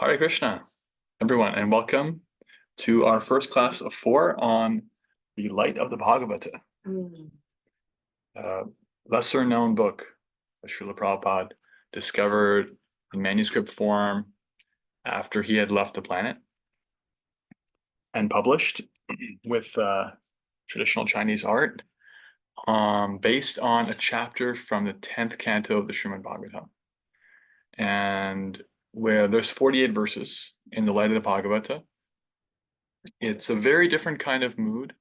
Hare Krishna, everyone, and welcome to our first class of 4 on the Light of the Bhagavata, a lesser known book that Srila Prabhupada discovered in manuscript form after he had left the planet and published with traditional Chinese art, based on a chapter from the 10th canto of the Srimad Bhagavatam. And where there's 48 verses in the Light of the Bhagavata. It's a very different kind of mood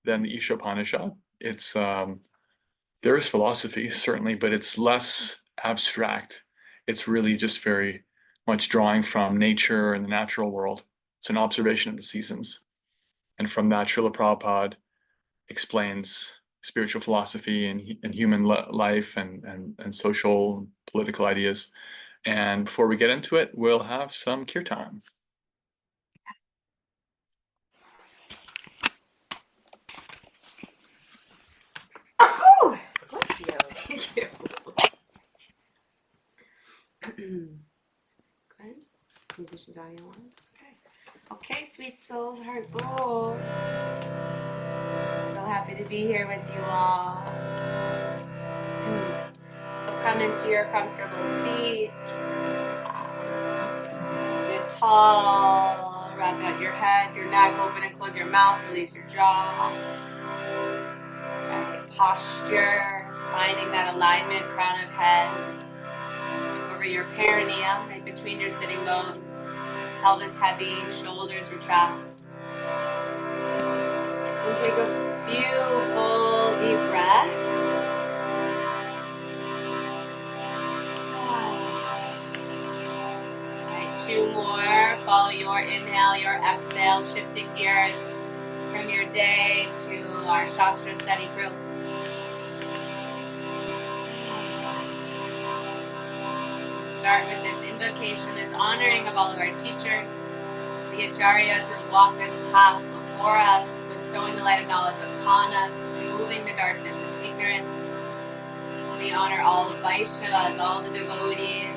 than the Ishopanishad. It's there's philosophy, certainly, but it's less abstract. It's really just very much drawing from nature and the natural world. It's an observation of the seasons. And from that, Srila Prabhupada explains spiritual philosophy and human life and social, political ideas. And before we get into it, we'll have some kirtan. Oh, bless you. Thank you. Good. Musicians audio on. Okay, sweet souls, heart bowl. So happy to be here with you all. So come into your comfortable seat. Sit tall. Rock out your head, your neck, open and close your mouth, release your jaw. Right. Posture, finding that alignment, crown of head. Over your perineum, right between your sitting bones. Pelvis heavy, shoulders retract. And take a few full deep breaths. Alright, 2 more. Follow your inhale, your exhale, shifting gears from your day to our Shastra study group. Start with this invocation, this honoring of all of our teachers, the acharyas who have walked this path before us, bestowing the light of knowledge upon us, removing the darkness of ignorance. We honor all the Vaishnavas, all the devotees.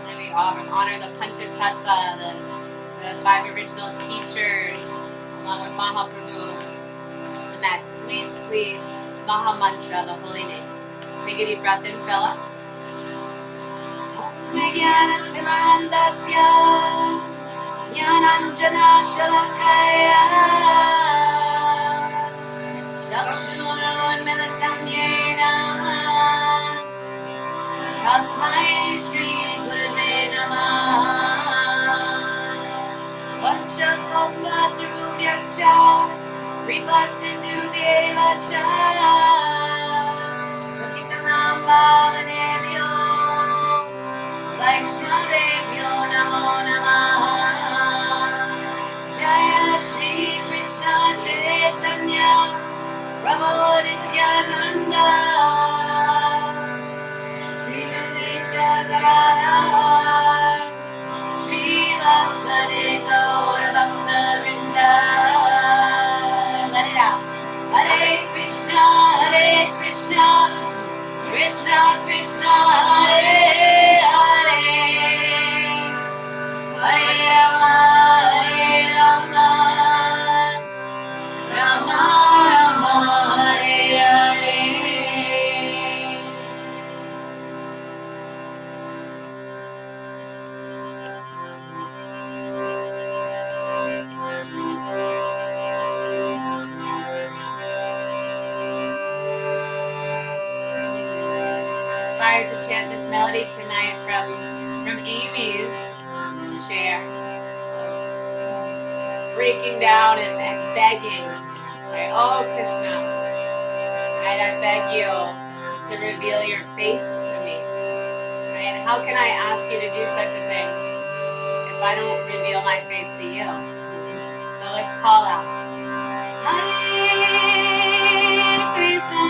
And we honor the Panchatattva, the 5 original teachers, along with Mahaprabhu, and that sweet, sweet Maha Mantra, the holy names. Take a deep breath in, fill up. Jnananjana Shalakaya Chakshurunmilitam Yena Tasmai Shri Gurave Namah Vanchakalpasarubhyascha Kripasindhubhyeva cha Patitanam Pavanebhyo Vaishnavebhyo Namo Namah Jaya Shri Krishna Chaitanya Prabhu Nityananda Shri Advaita Gadadhar Shri Vasade Gaura Bhakta Vrinda. Let it out. Hare Krishna, Krishna Krishna, Hare Hare, Hare Rama, Rama Rama, Hare Hare. Inspired to chant this melody tonight from Amy's share. Breaking down and begging. Right? Oh Krishna, right? I beg you to reveal your face to me. Right? And how can I ask you to do such a thing if I don't reveal my face to you? So let's call out. Hare Krishna.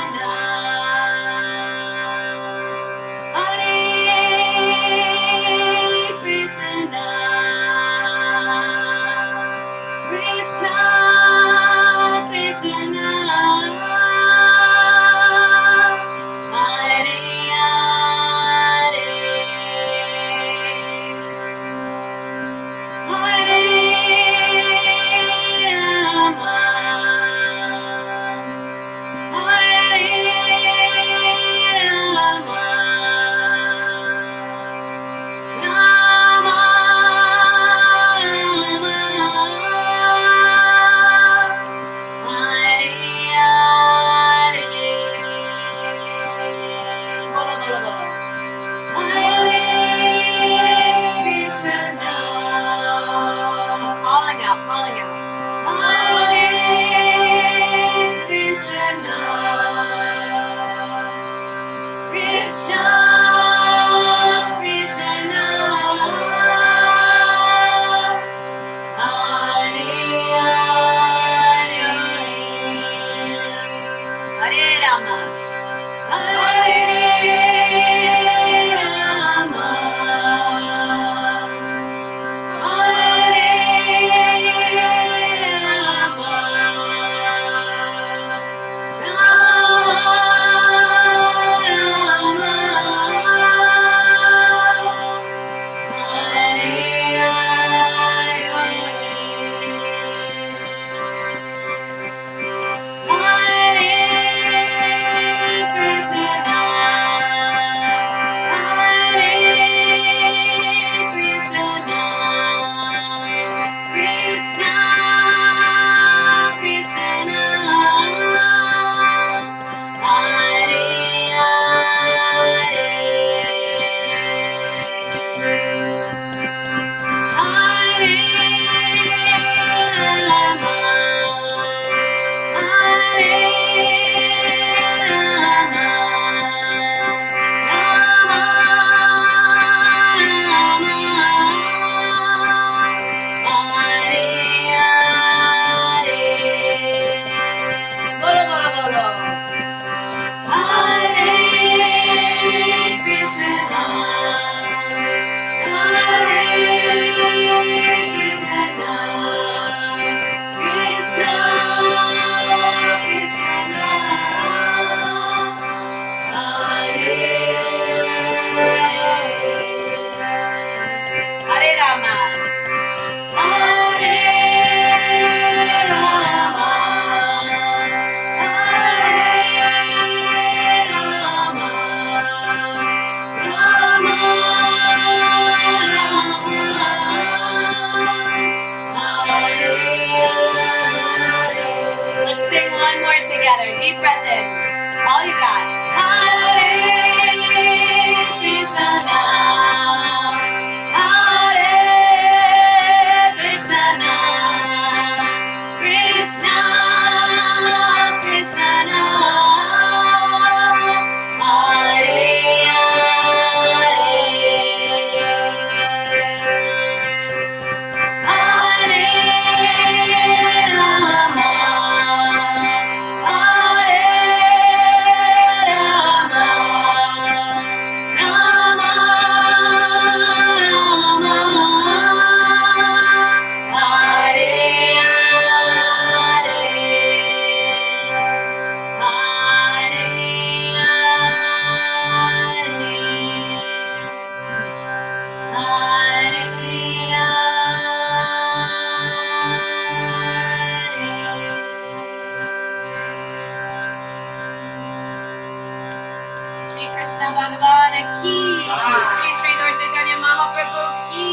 All you got. Hare Krishna, Hare Krishna, Krishna Krishna, Hare Hare, Hare Rama, Hare Rama, Rama Rama, Hare Hare, Shri Krishna Bhagavata ki, Shri Shri Lord Chaitanya Mahaprabhu ki,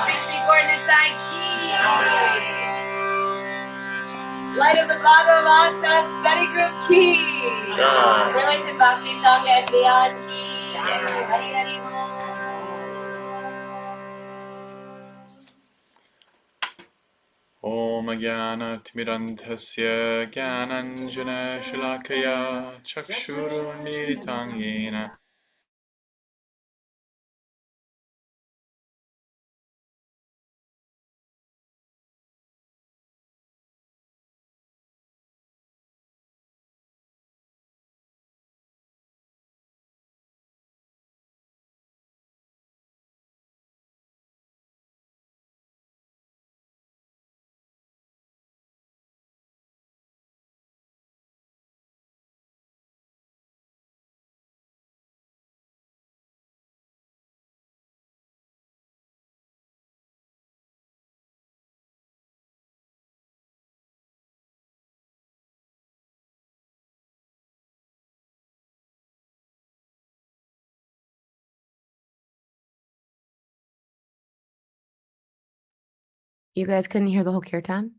Shri Shri Gaura ki. Light of the Bhagavata Study Group ki, Burlington Bhakti Sangha Adyan ki. Hari Hari Bol. Om Jnana-timirandhasya Jnananjana-shalakaya Chakshurunmilitam Yena You guys couldn't hear the whole kirtan?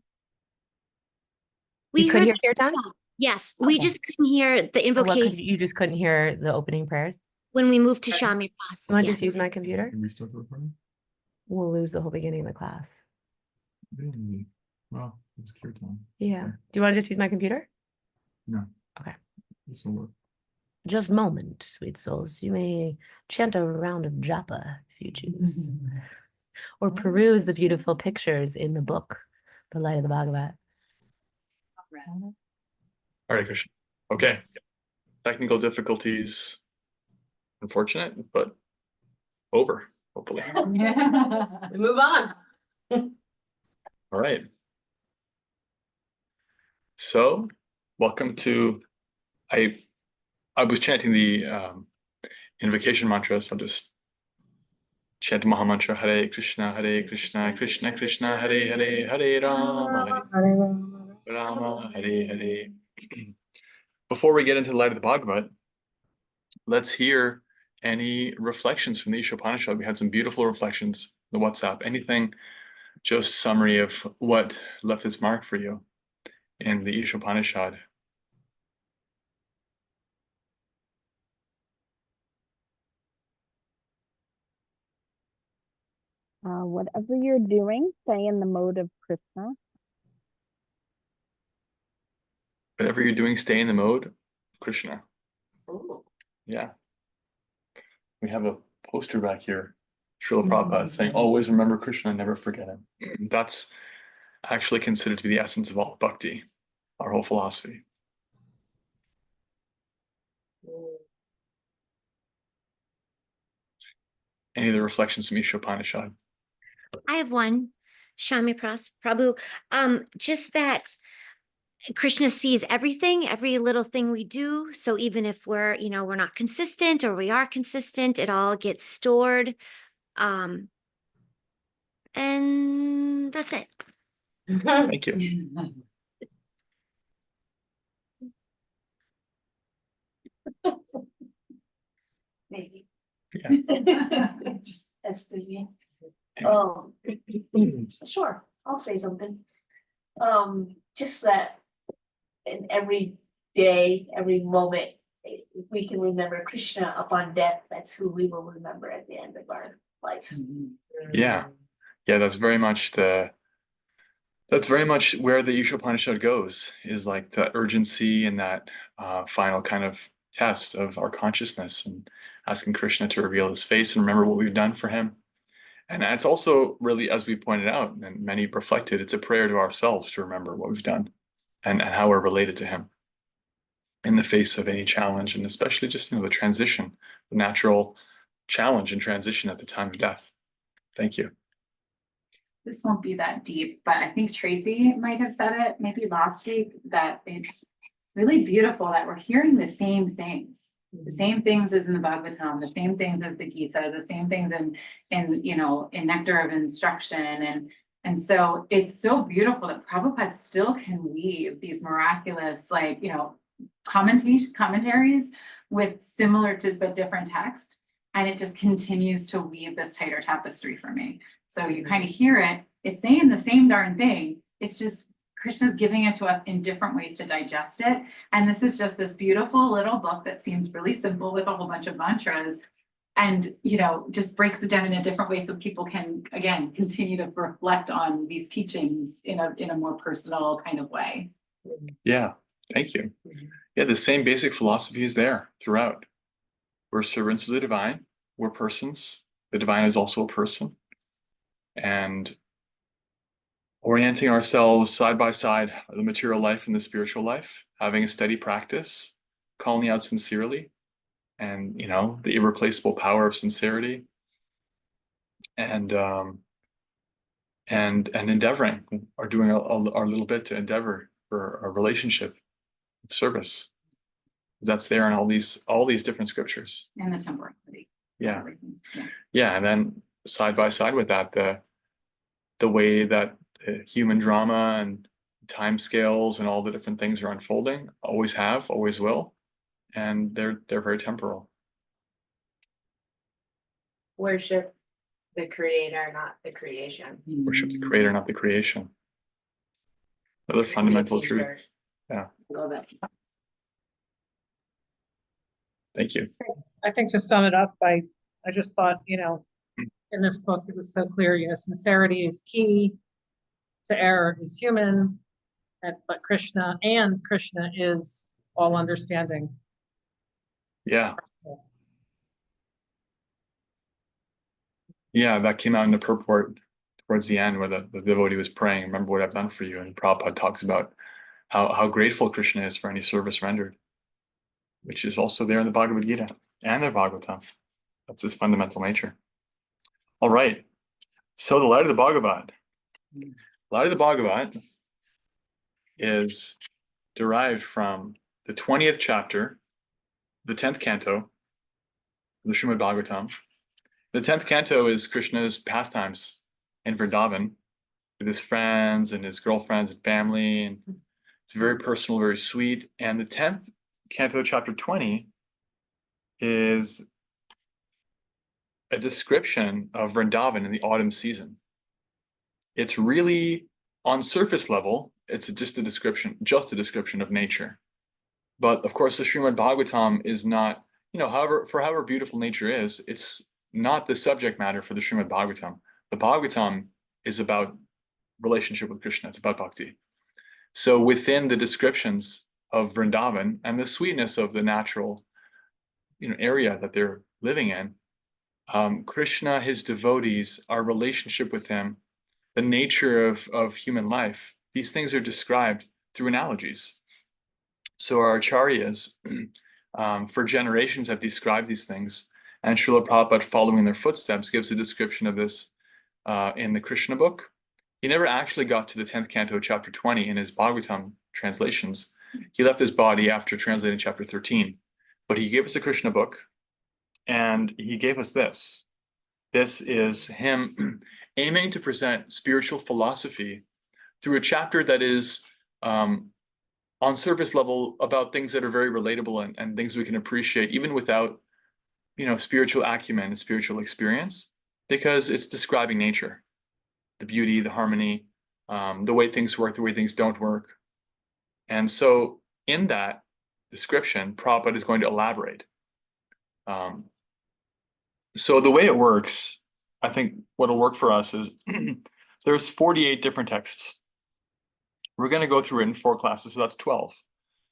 We You could heard hear the kirtan? song. Yes, we Okay. just couldn't hear the Or what invocation you just couldn't hear the opening prayers? when we moved to Shami Pras. You want to Yeah. just use my computer? Can we start the recording? We'll lose the whole beginning of the class. Really? Well, it was kirtan. Yeah. Do you want to just use my computer? No. Okay. This will work. Just a moment, sweet souls. You may chant a round of japa if you choose, or peruse the beautiful pictures in the book, The Light of the Bhagavat. Hare Krishna. Okay. Technical difficulties. Unfortunate, but over, hopefully. Move on. All right. So, welcome to, I was chanting the invocation mantra, so I'll just chant the Maha Mantra, Hare Krishna, Krishna Krishna, Hare Hare, Hare Rama, Rama, Hare Hare. Before we get into the light of the Bhagavad, let's hear any reflections from the Ishopanishad. We had some beautiful reflections in the WhatsApp. Anything, just summary of what left its mark for you in the Ishopanishad. Whatever you're doing, stay in the mode of Krishna. Whatever you're doing, stay in the mode of Krishna. Ooh. Yeah. We have a poster back here, Srila Prabhupada, saying, always remember Krishna, never forget him. That's actually considered to be the essence of all bhakti, our whole philosophy. Any of the reflections from Ishopanishad? I have one, Shami Pras, Prabhu. Just that Krishna sees everything, every little thing we do. So even if we're not consistent or we are consistent, it all gets stored. And that's it. Thank you. Maybe. Yeah. Just estimating. And- Sure, I'll say something. Just that in every day, every moment, If we can remember Krishna upon death, that's who we will remember at the end of our lives. Yeah. Yeah, that's very much where the Isha Upanishad goes, is like the urgency and that final kind of test of our consciousness, and asking Krishna to reveal his face and remember what we've done for him. And it's also really, as we pointed out, and many reflected, it's a prayer to ourselves to remember what we've done and how we're related to him in the face of any challenge, and especially just, the transition, the natural challenge and transition at the time of death. Thank you. This won't be that deep, but I think Tracy might have said it maybe last week, that it's really beautiful that we're hearing the same things. The same things as in the Bhagavatam, the same things as the Gita, the same things in Nectar of Instruction. And so it's so beautiful that Prabhupada still can weave these miraculous, commentaries with similar to but different text. And it just continues to weave this tighter tapestry for me. So you kind of hear it, it's saying the same darn thing. It's just Krishna's giving it to us in different ways to digest it. And this is just this beautiful little book that seems really simple with a whole bunch of mantras, and just breaks it down in a different way so people can, again, continue to reflect on these teachings in a more personal kind of way. Yeah, thank you. Yeah, the same basic philosophy is there throughout. We're servants of the divine. We're persons. The divine is also a person. And orienting ourselves side by side, the material life and the spiritual life, having a steady practice, calling out sincerely, and the irreplaceable power of sincerity, and endeavoring, or doing our little bit to endeavor for a relationship of service. That's there in all these different scriptures. And the temporality. Yeah. Yeah, and then side by side with that, the way that the human drama and time scales and all the different things are unfolding, always have, always will, and they're very temporal. Worship the creator, not the creation. Worship the creator, not the creation. Another fundamental truth. Yeah. Love it. Thank you. I think to sum it up, I just thought, in this book, it was so clear, sincerity is key, to error is human, but Krishna is all understanding. Yeah. Yeah, that came out in the purport towards the end, where the devotee was praying, remember what I've done for you. And Prabhupada talks about how grateful Krishna is for any service rendered, which is also there in the Bhagavad Gita and the Bhagavatam. That's his fundamental nature. All right. So the light of the Bhagavat. Light of the Bhagavat is derived from the 20th chapter, the 10th canto of the Srimad Bhagavatam. The 10th canto is Krishna's pastimes in Vrindavan with his friends and his girlfriends and family. And it's very personal, very sweet. And the 10th canto, chapter 20, is a description of Vrindavan in the autumn season. It's really, on surface level, it's just a description of nature. But of course, the Srimad Bhagavatam is not, however beautiful nature is, it's not the subject matter for the Srimad Bhagavatam. The Bhagavatam is about relationship with Krishna. It's about bhakti. So within the descriptions of Vrindavan and the sweetness of the natural, area that they're living in, Krishna, his devotees, our relationship with him, the nature of human life, these things are described through analogies. So our acharyas for generations have described these things, and Srila Prabhupada, following their footsteps, gives a description of this in the Krishna book. He never actually got to the 10th canto, chapter 20 in his Bhagavatam translations. He left his body after translating chapter 13. But he gave us a Krishna book, and he gave us this. This is him aiming to present spiritual philosophy through a chapter that is on surface level about things that are very relatable and things we can appreciate even without spiritual acumen and spiritual experience, because it's describing nature, the beauty, the harmony, the way things work, the way things don't work. And so in that, description, Prabhupada is going to elaborate. So the way it works, I think what'll work for us is there's 48 different texts. We're going to go through it in 4 classes, so that's 12.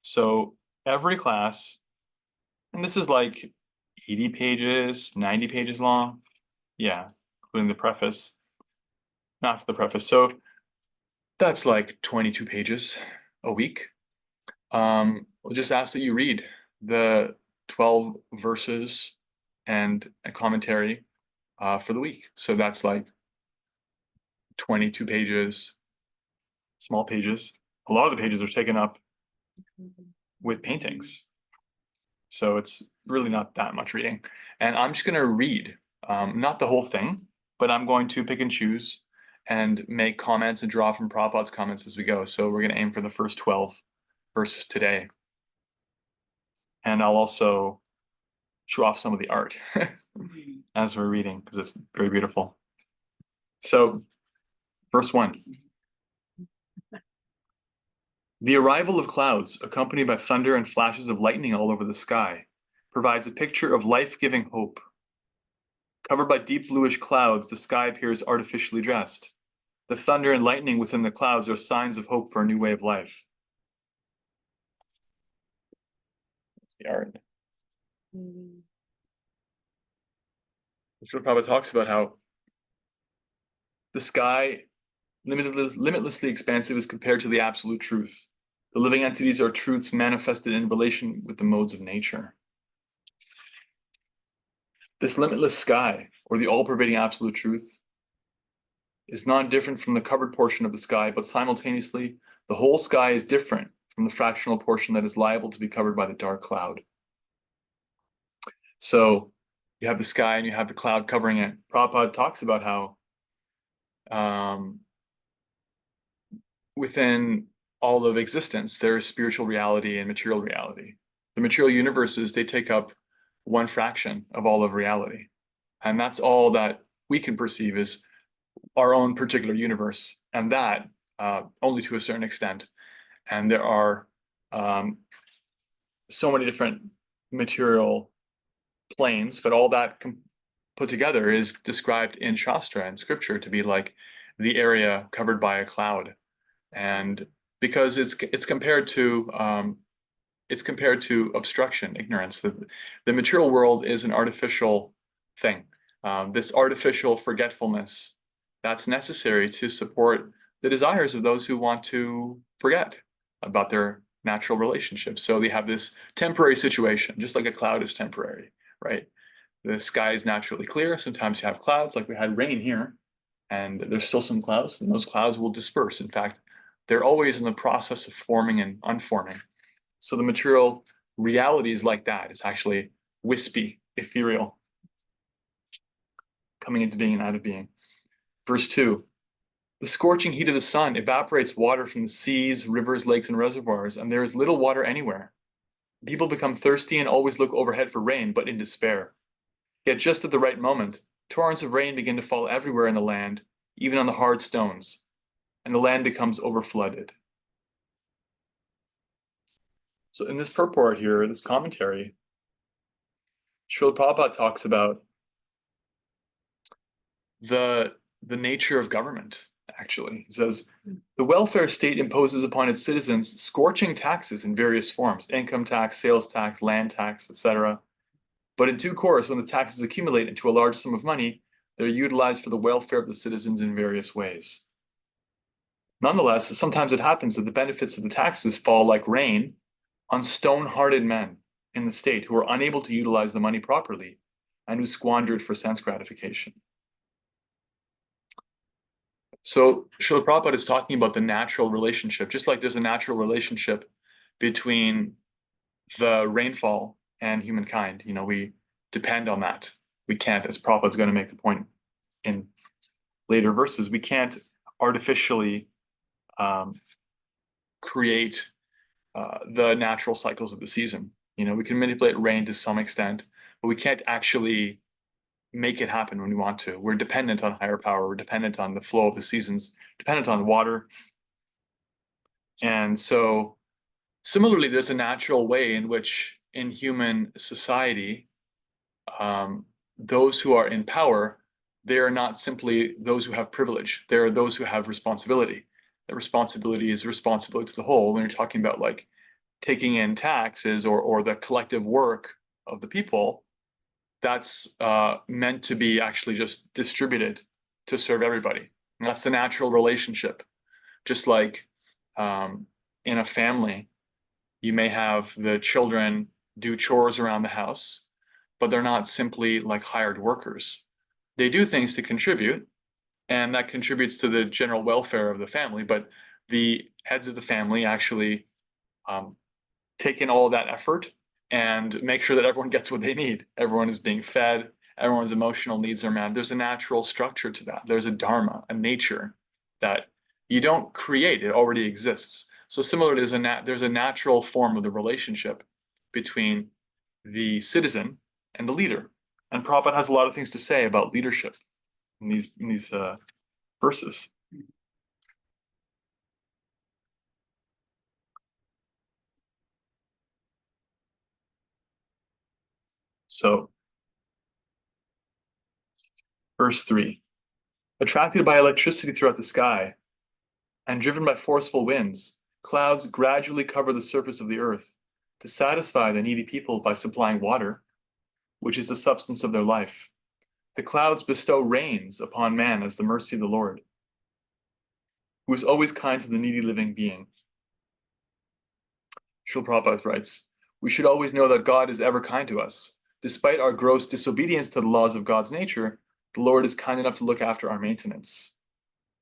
So every class, and this is like 80 pages, 90 pages long. Yeah, including the preface. Not for the preface. So that's like 22 pages a week. We'll just ask that you read the 12 verses and a commentary for the week. So that's like 22 pages, small pages. A lot of the pages are taken up with paintings. So it's really not that much reading. And I'm just going to read, not the whole thing, but I'm going to pick and choose and make comments and draw from Prabhupada's comments as we go. So we're going to aim for the first 12 verses today. And I'll also show off some of the art as we're reading, because it's very beautiful. So, verse 1. The arrival of clouds, accompanied by thunder and flashes of lightning all over the sky, provides a picture of life-giving hope. Covered by deep bluish clouds, the sky appears artificially dressed. The thunder and lightning within the clouds are signs of hope for a new way of life. That's the art. Srila Prabhupada talks about how the sky, limitlessly expansive, is compared to the absolute truth. The living entities are truths manifested in relation with the modes of nature. This limitless sky, or the all-pervading absolute truth, is not different from the covered portion of the sky, but simultaneously, the whole sky is different from the fractional portion that is liable to be covered by the dark cloud. So you have the sky and you have the cloud covering it. Prabhupada talks about how within all of existence, there is spiritual reality and material reality. The material universes, they take up one fraction of all of reality. And that's all that we can perceive is our own particular universe, and that only to a certain extent. And there are so many different material planes, but all that put together is described in Shastra and scripture to be like the area covered by a cloud. And because it's compared to obstruction, ignorance. The material world is an artificial thing. This artificial forgetfulness that's necessary to support the desires of those who want to forget about their natural relationships. So they have this temporary situation, just like a cloud is temporary, right? The sky is naturally clear. Sometimes you have clouds, like we had rain here, and there's still some clouds, and those clouds will disperse. In fact, they're always in the process of forming and unforming. So the material reality is like that. It's actually wispy, ethereal, coming into being and out of being. Verse 2, the scorching heat of the sun evaporates water from the seas, rivers, lakes, and reservoirs, and there is little water anywhere. People become thirsty and always look overhead for rain, but in despair. Yet just at the right moment, torrents of rain begin to fall everywhere in the land, even on the hard stones, and the land becomes overflooded. So in this purport here, this commentary, Srila Prabhupada talks about the nature of government, actually. He says, the welfare state imposes upon its citizens scorching taxes in various forms, income tax, sales tax, land tax, etc. But in due course, when the taxes accumulate into a large sum of money, they're utilized for the welfare of the citizens in various ways. Nonetheless, sometimes it happens that the benefits of the taxes fall like rain on stone-hearted men in the state who are unable to utilize the money properly and who squander it for sense gratification. So Srila Prabhupada is talking about the natural relationship, just like there's a natural relationship between the rainfall and humankind. You know, we depend on that. We can't, as Prabhupada is going to make the point in later verses, we can't artificially create the natural cycles of the season. You know, we can manipulate rain to some extent, but we can't actually make it happen when we want to. We're dependent on higher power. We're dependent on the flow of the seasons, dependent on water. And so Similarly, there's a natural way in which in human society, those who are in power, they are not simply those who have privilege. They are those who have responsibility. The responsibility is responsibility to the whole. When you're talking about like taking in taxes or the collective work of the people, that's meant to be actually just distributed to serve everybody. And that's the natural relationship. Just like in a family, you may have the children do chores around the house, but they're not simply like hired workers. They do things to contribute, and that contributes to the general welfare of the family, but the heads of the family actually take in all of that effort and make sure that everyone gets what they need. Everyone is being fed, everyone's emotional needs are met. There's a natural structure to that. There's a dharma, a nature that you don't create, it already exists. So similarly, there's a natural form of the relationship between the citizen and the leader. And Prabhupada has a lot of things to say about leadership in these verses. So, verse 3, attracted by electricity throughout the sky and driven by forceful winds, clouds gradually cover the surface of the earth to satisfy the needy people by supplying water, which is the substance of their life. The clouds bestow rains upon man as the mercy of the Lord, who is always kind to the needy living being. Srila Prabhupada writes, we should always know that God is ever kind to us. Despite our gross disobedience to the laws of God's nature, the Lord is kind enough to look after our maintenance.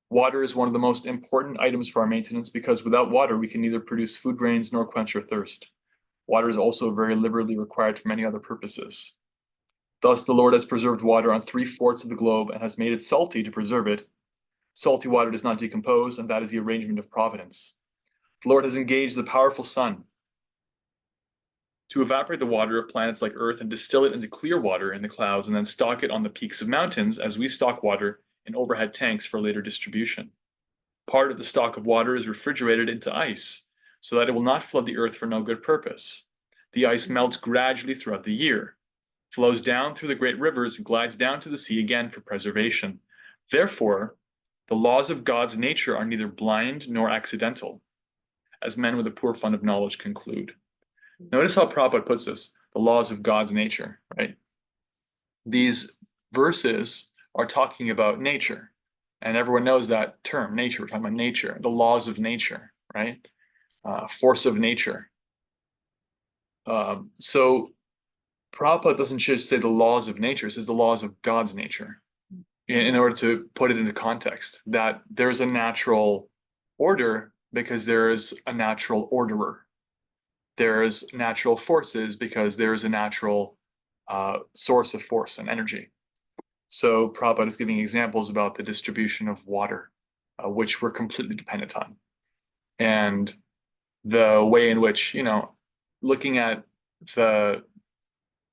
Water is one of the most important items for our maintenance because without water, we can neither produce food grains nor quench our thirst. Water is also very liberally required for many other purposes. Thus, the Lord has preserved water on 3/4 of the globe and has made it salty to preserve it. Salty water does not decompose, and that is the arrangement of providence. The Lord has engaged the powerful sun to evaporate the water of planets like Earth and distill it into clear water in the clouds and then stock it on the peaks of mountains as we stock water in overhead tanks for later distribution. Part of the stock of water is refrigerated into ice so that it will not flood the earth for no good purpose. The ice melts gradually throughout the year, flows down through the great rivers, and glides down to the sea again for preservation. Therefore, the laws of God's nature are neither blind nor accidental, as men with a poor fund of knowledge conclude. Notice how Prabhupada puts this, the laws of God's nature, right? These verses are talking about nature, and everyone knows that term, nature. We're talking about nature, the laws of nature, right? Force of nature. So Prabhupada doesn't just say the laws of nature, it says the laws of God's nature, in order to put it into context, that there's a natural order because there is a natural orderer. There's natural forces because there is a natural source of force and energy. So Prabhupada is giving examples about the distribution of water, which we're completely dependent on. And the way in which, looking at the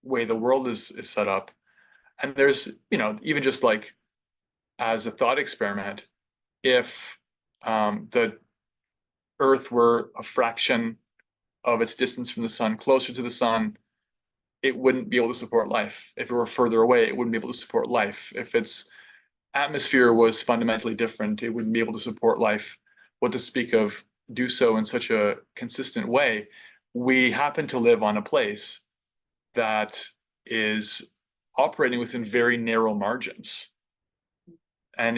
way the world is set up, and there's, even just like as a thought experiment, if the Earth were a fraction of its distance from the sun, closer to the sun, it wouldn't be able to support life. If it were further away, it wouldn't be able to support life. If its atmosphere was fundamentally different, it wouldn't be able to support life. What to speak of do so in such a consistent way? We happen to live on a place that is operating within very narrow margins. And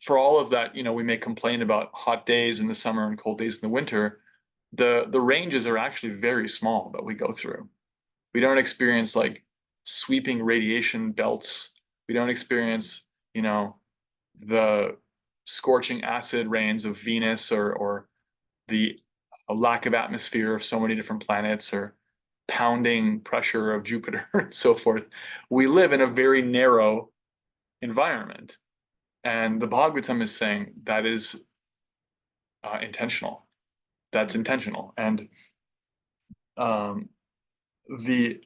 for all of that, we may complain about hot days in the summer and cold days in the winter. The ranges are actually very small that we go through. We don't experience like sweeping radiation belts. We don't experience, the scorching acid rains of Venus or the lack of atmosphere of so many different planets or pounding pressure of Jupiter and so forth. We live in a very narrow environment. And the Bhagavatam is saying that is intentional. That's intentional. And the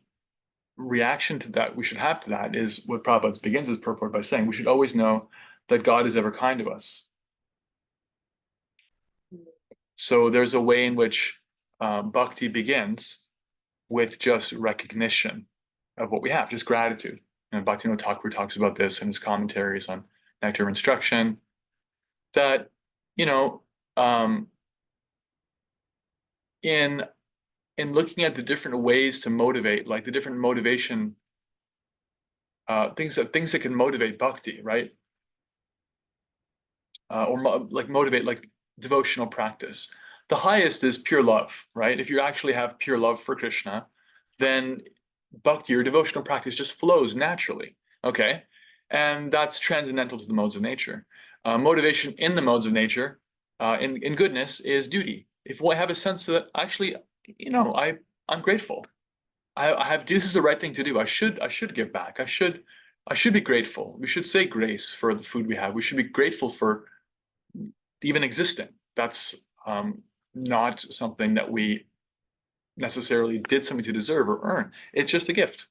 reaction to that we should have to that is what Prabhupada begins his purport by saying, we should always know that God is ever kind to us. So there's a way in which bhakti begins with just recognition of what we have, just gratitude. And Bhaktivinoda Thakur talks about this in his commentaries on Nectar of Instruction, that, you know, in looking at the different ways to motivate, like the different motivation, things that can motivate bhakti, right? Like motivate, like devotional practice. The highest is pure love, right? If you actually have pure love for Krishna, then bhakti or devotional practice just flows naturally, okay? And that's transcendental to the modes of nature. Motivation in the modes of nature, in goodness, is duty. If I have a sense that actually, you know, I'm grateful. I have, this is the right thing to do. I should give back. I should be grateful. We should say grace for the food we have. We should be grateful for even existing. That's not something that we necessarily did something to deserve or earn. It's just a gift.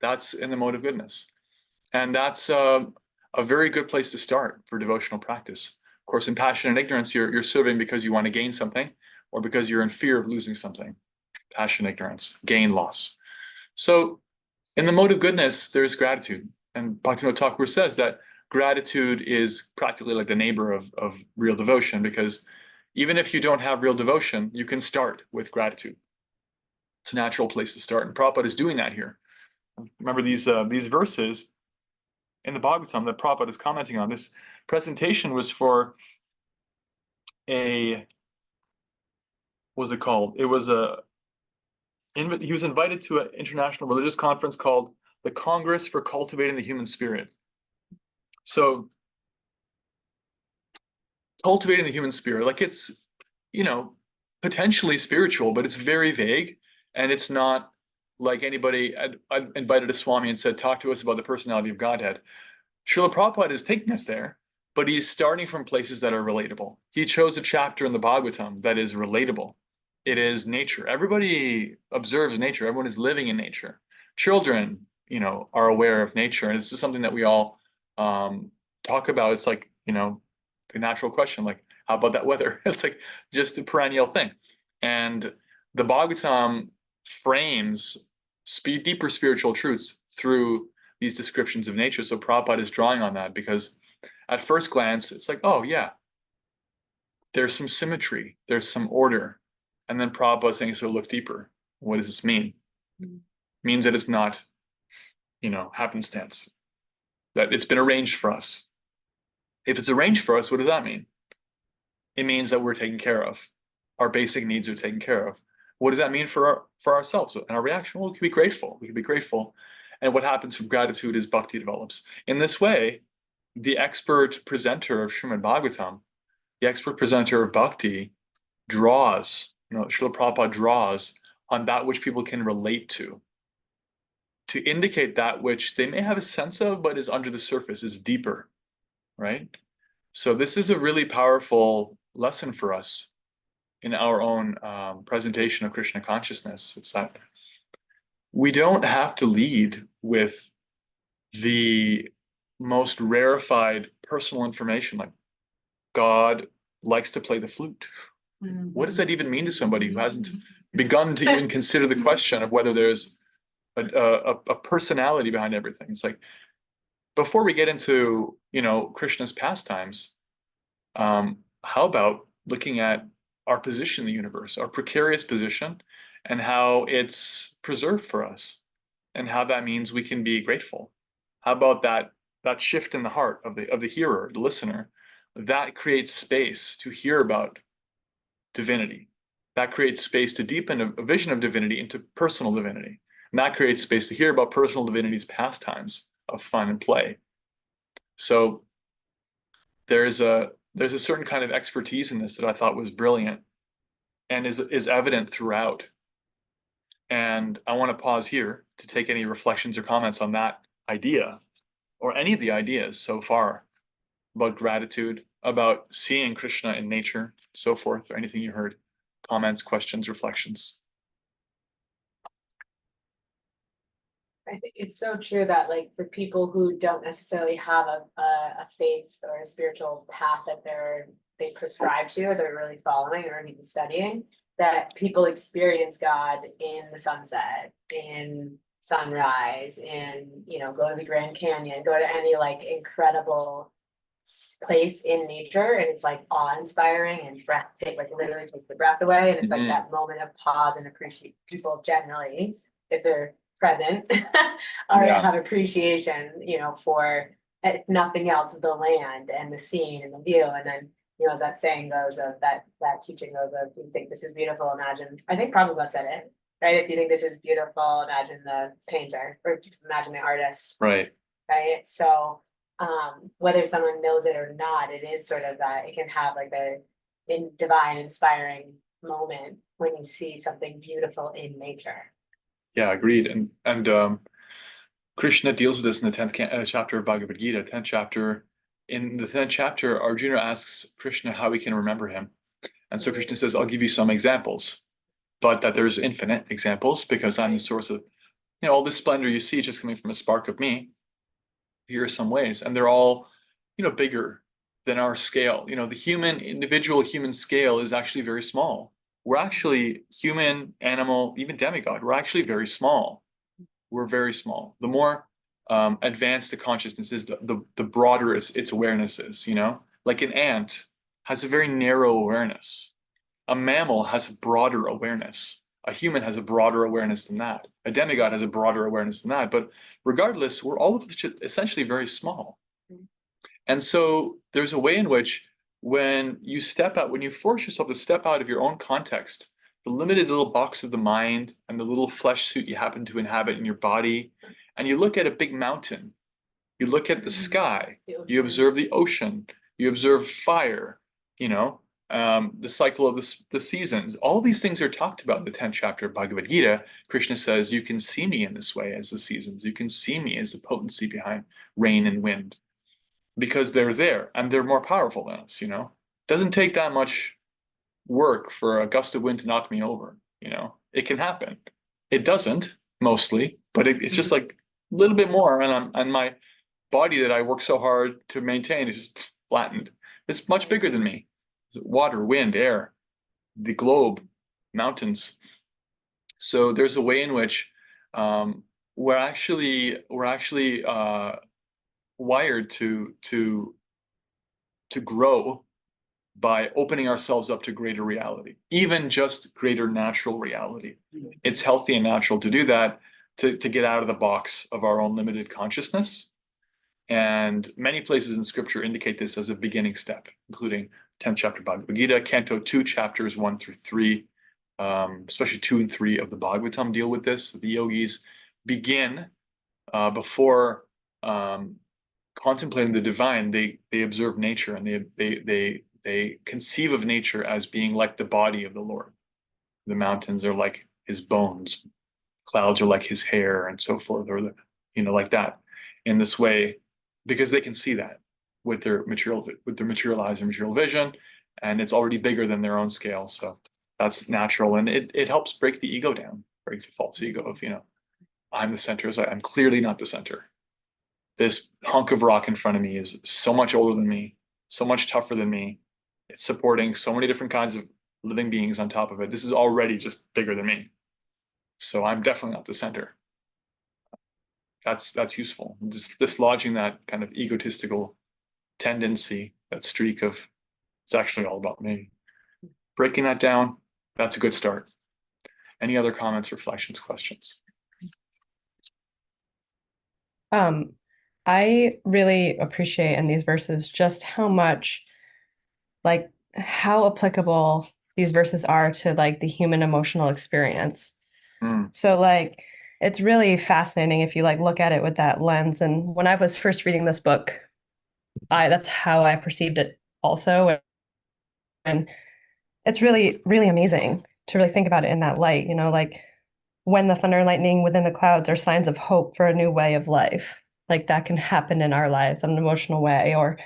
That's in the mode of goodness. And that's a very good place to start for devotional practice. Of course, in passion and ignorance, you're serving because you want to gain something or because you're in fear of losing something. Passion, ignorance, gain, loss. So in the mode of goodness, there's gratitude. And Bhaktivinoda Thakur says that gratitude is practically like the neighbor of real devotion, because even if you don't have real devotion, you can start with gratitude. It's a natural place to start. And Prabhupada is doing that here. Remember these verses in the Bhagavatam that Prabhupada is commenting on. This presentation was for what was it called? It was he was invited to an international religious conference called the Congress for Cultivating the Human Spirit. So cultivating the human spirit, like it's, you know, potentially spiritual, but it's very vague. And it's not like anybody, I invited a Swami and said, talk to us about the personality of Godhead. Srila Prabhupada is taking us there, but he's starting from places that are relatable. He chose a chapter in the Bhagavatam that is relatable. It is nature. Everybody observes nature. Everyone is living in nature. Children, you know, are aware of nature. And this is something that we all talk about. It's like, you know, the natural question, like, how about that weather? It's like just a perennial thing. And the Bhagavatam frames deeper spiritual truths through these descriptions of nature. So Prabhupada is drawing on that because at first glance, it's like, oh yeah, there's some symmetry, there's some order. And then Prabhupada is saying, so look deeper. What does this mean? It means that it's not, you know, happenstance, that it's been arranged for us. If it's arranged for us, what does that mean? It means that we're taken care of. Our basic needs are taken care of. What does that mean for ourselves? And our reaction, well, we can be grateful. We can be grateful. And what happens from gratitude is bhakti develops. In this way, the expert presenter of Srimad Bhagavatam, the expert presenter of bhakti, draws, you know, Srila Prabhupada draws on that which people can relate to indicate that which they may have a sense of, but is under the surface, is deeper, right? So this is a really powerful lesson for us in our own presentation of Krishna consciousness. It's that we don't have to lead with the most rarefied personal information, like God likes to play the flute. What does that even mean to somebody who hasn't begun to even consider the question of whether there's a personality behind everything? It's like, before we get into, you know, Krishna's pastimes, how about looking at our position in the universe, our precarious position, and how it's preserved for us, and how that means we can be grateful? How about that shift in the heart of the hearer, the listener, that creates space to hear about divinity. That creates space to deepen a vision of divinity into personal divinity. And that creates space to hear about personal divinity's pastimes of fun and play. So there's a certain kind of expertise in this that I thought was brilliant and is evident throughout. And I want to pause here to take any reflections or comments on that idea, or any of the ideas so far about gratitude, about seeing Krishna in nature, so forth, or anything you heard. Comments, questions, reflections. I think it's so true that, like, for people who don't necessarily have a faith or a spiritual path that they prescribe to, or they're really following or even studying, that people experience God in the sunset, in sunrise, in, you know, go to the Grand Canyon, go to any like incredible place in nature, and it's like awe-inspiring and breathtaking, like literally takes the breath away, and it's like Mhm. that moment of pause and appreciate. People generally, if they're present, or Yeah. have appreciation, you know, for if nothing else, the land and the scene and the view. And then, you know, as that saying goes of that teaching goes of, you think this is beautiful, imagine, I think Prabhupada said it, right? If you think this is beautiful, imagine the painter, or imagine the artist, Right. right? So whether someone knows it or not, it is sort of that, it can have like a divine inspiring moment when you see something beautiful in nature. Yeah, agreed. And Krishna deals with this in the 10th chapter of Bhagavad Gita, 10th chapter. In the 10th chapter, Arjuna asks Krishna how he can remember him. And so Krishna says, I'll give you some examples, but that there's infinite examples because I'm the source of, you know, all this splendor you see just coming from a spark of me. Here are some ways, and they're all, you know, bigger than our scale. You know, the individual human scale is actually very small. We're actually human, animal, even demigod. We're actually very small. We're very small. The more advanced the consciousness is, the broader its awareness is, you know? Like an ant has a very narrow awareness. A mammal has a broader awareness. A human has a broader awareness than that. A demigod has a broader awareness than that. But regardless, we're all of essentially very small. And so there's a way in which when you force yourself to step out of your own context, the limited little box of the mind and the little flesh suit you happen to inhabit in your body, and you look at a big mountain, you look at the sky, you observe the ocean, you observe fire, you know, the cycle of the seasons. All these things are talked about in the 10th chapter of Bhagavad Gita. Krishna says, you can see me in this way as the seasons. You can see me as the potency behind rain and wind, because they're there and they're more powerful than us, you know. Doesn't take that much work for a gust of wind to knock me over, you know. It can happen. It doesn't mostly, but it's just like a little bit more, and my body that I work so hard to maintain is just flattened. It's much bigger than me. Water, wind, air, the globe, mountains. So there's a way in which we're actually wired to grow by opening ourselves up to greater reality, even just greater natural reality. It's healthy and natural to do that, to get out of the box of our own limited consciousness. And many places in scripture indicate this as a beginning step, including 10th chapter Bhagavad Gita, Canto 2, chapters 1 through 3, especially 2 and 3 of the Bhagavatam deal with this. The yogis begin before contemplating the divine, they observe nature, and they conceive of nature as being like the body of the Lord. The mountains are like his bones, clouds are like his hair, and so forth, or like that, in this way, because they can see that with their material eyes and material vision, and it's already bigger than their own scale. So that's natural, and it helps break the ego down, break the false ego of, I'm the center. So I'm clearly not the center. This hunk of rock in front of me is so much older than me, so much tougher than me. It's supporting so many different kinds of living beings on top of it. This is already just bigger than me. So I'm definitely not the center. That's useful. Dislodging that kind of egotistical tendency, that streak of it's actually all about me. Breaking that down, that's a good start. Any other comments, reflections, questions? I really appreciate in these verses just how much, like, how applicable these verses are to like the human emotional experience. So like it's really fascinating if you like look at it with that lens. And when I was first reading this book, that's how I perceived it also. And it's really, really amazing to really think about it in that light, like when the thunder and lightning within the clouds are signs of hope for a new way of life. Like that can happen in our lives in an emotional way, or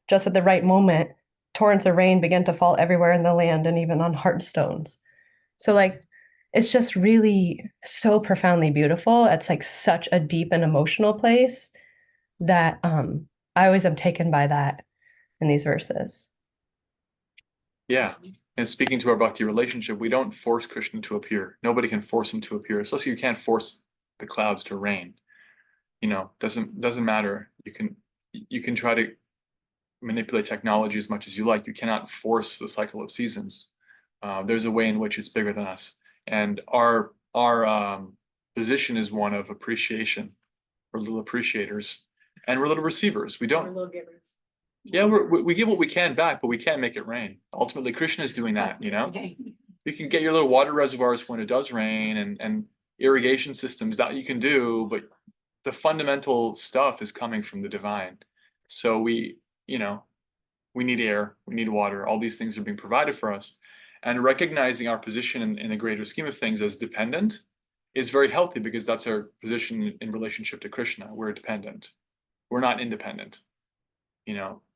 just at the right moment, torrents of rain begin to fall everywhere in the land and even on hard stones. So like it's just really so profoundly beautiful. It's like such a deep and emotional place that I always am taken by that in these verses. Yeah. And speaking to our bhakti relationship, we don't force Krishna to appear. Nobody can force him to appear. So you can't force the clouds to rain. Doesn't matter. You can try to manipulate technology as much as you like. You cannot force the cycle of seasons. There's a way in which it's bigger than us, and our position is one of appreciation. We're little appreciators, and we're little receivers. We We're don't. little givers. Yeah, we give what we can back, but we can't make it rain. Ultimately, Krishna is doing that. You can get your little water reservoirs when it does rain, and irrigation systems that you can do, but the fundamental stuff is coming from the divine. So we need air, we need water. All these things are being provided for us, and recognizing our position in the greater scheme of things as dependent is very healthy, because that's our position in relationship to Krishna. We're dependent. We're not independent.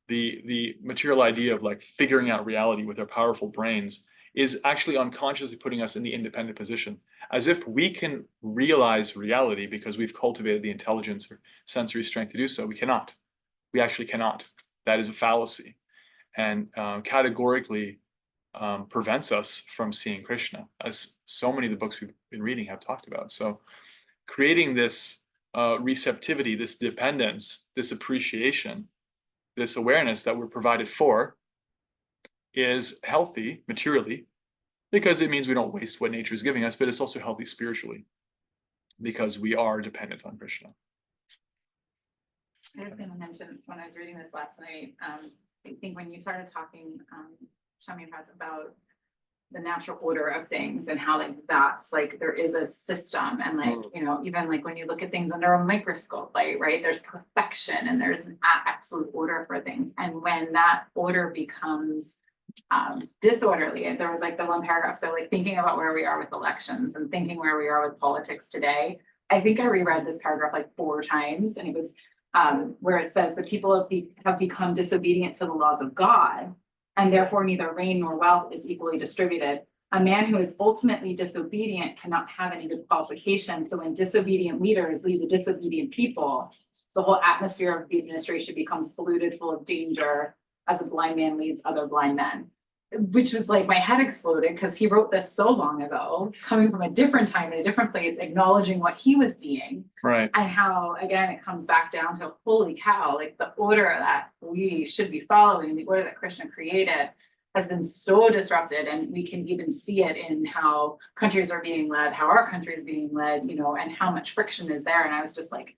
The material idea of like figuring out reality with our powerful brains is actually unconsciously putting us in the independent position, as if we can realize reality because we've cultivated the intelligence or sensory strength to do so. We cannot. We actually cannot. That is a fallacy, and categorically prevents us from seeing Krishna, as so many of the books we've been reading have talked about. So creating this receptivity, this dependence, this appreciation, this awareness that we're provided for is healthy materially, because it means we don't waste what nature is giving us, but it's also healthy spiritually because we are dependent on Krishna. I was going to mention when I was reading this last night, I think when you started talking, Shami Prats, about the natural order of things and how like that's like there is a system, and like even like when you look at things under a microscope, like right, there's perfection and there's an absolute order for things, and when that order becomes disorderly, there was like the one paragraph, so like thinking about where we are with elections and thinking where we are with politics today. I think I reread this paragraph like 4 times, and it was where it says the people have become disobedient to the laws of God, and therefore neither rain nor wealth is equally distributed. A man who is ultimately disobedient cannot have any good qualification. So when disobedient leaders lead the disobedient people, the whole atmosphere of the administration becomes polluted, full of danger, as a blind man leads other blind men. Which was like my head exploded, because he wrote this so long ago, coming from a different time in a different place, acknowledging what he was seeing. Right. And how, again, it comes back down to holy cow, like the order that we should be following, the order that Krishna created has been so disrupted. And we can even see it in how countries are being led, how our country is being led, and how much friction is there. And I was just like,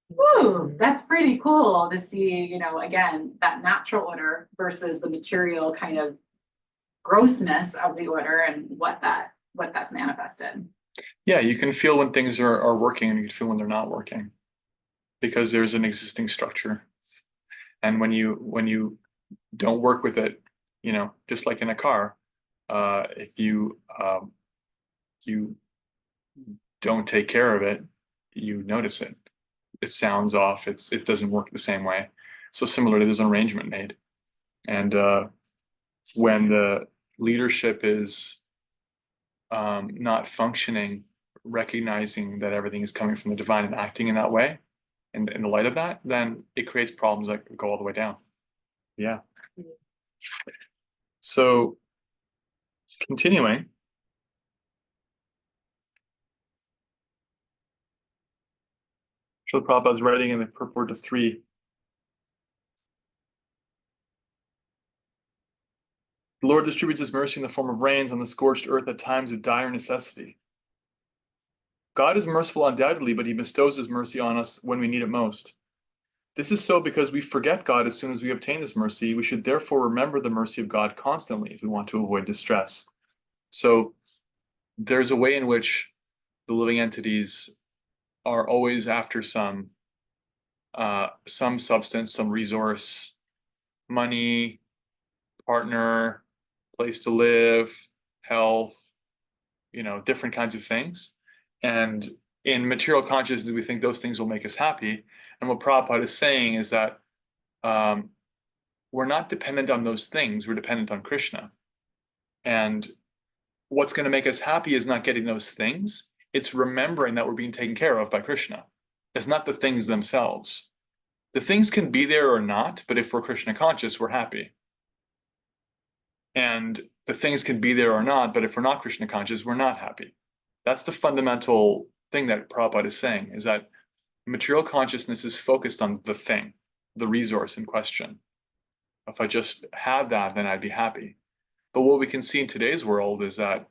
whoa, that's pretty cool to see, again, that natural order versus the material kind of grossness of the order and what that's manifested. Yeah, you can feel when things are working, and you can feel when they're not working, because there's an existing structure. And when you don't work with it, just like in a car, if you don't take care of it, you notice it. It sounds off. It doesn't work the same way. So similarly, there's an arrangement made, and when the leadership is not functioning, recognizing that everything is coming from the divine and acting in that way, and in the light of that, then it creates problems that go all the way down. Yeah. So continuing. Srila Prabhupada's writing in the purport to 3. The Lord distributes his mercy in the form of rains on the scorched earth at times of dire necessity. God is merciful undoubtedly, but he bestows his mercy on us when we need it most. This is so because we forget God as soon as we obtain this mercy. We should therefore remember the mercy of God constantly if we want to avoid distress. So there's a way in which the living entities are always after some substance, some resource, money, partner, place to live, health, different kinds of things. And in material consciousness, we think those things will make us happy. And what Prabhupada is saying is that we're not dependent on those things, we're dependent on Krishna. And what's going to make us happy is not getting those things. It's remembering that we're being taken care of by Krishna. It's not the things themselves. The things can be there or not, but if we're Krishna conscious, we're happy. And the things can be there or not, but if we're not Krishna conscious, we're not happy. That's the fundamental thing that Prabhupada is saying, is that material consciousness is focused on the thing, the resource in question. If I just had that, then I'd be happy. But what we can see in today's world is that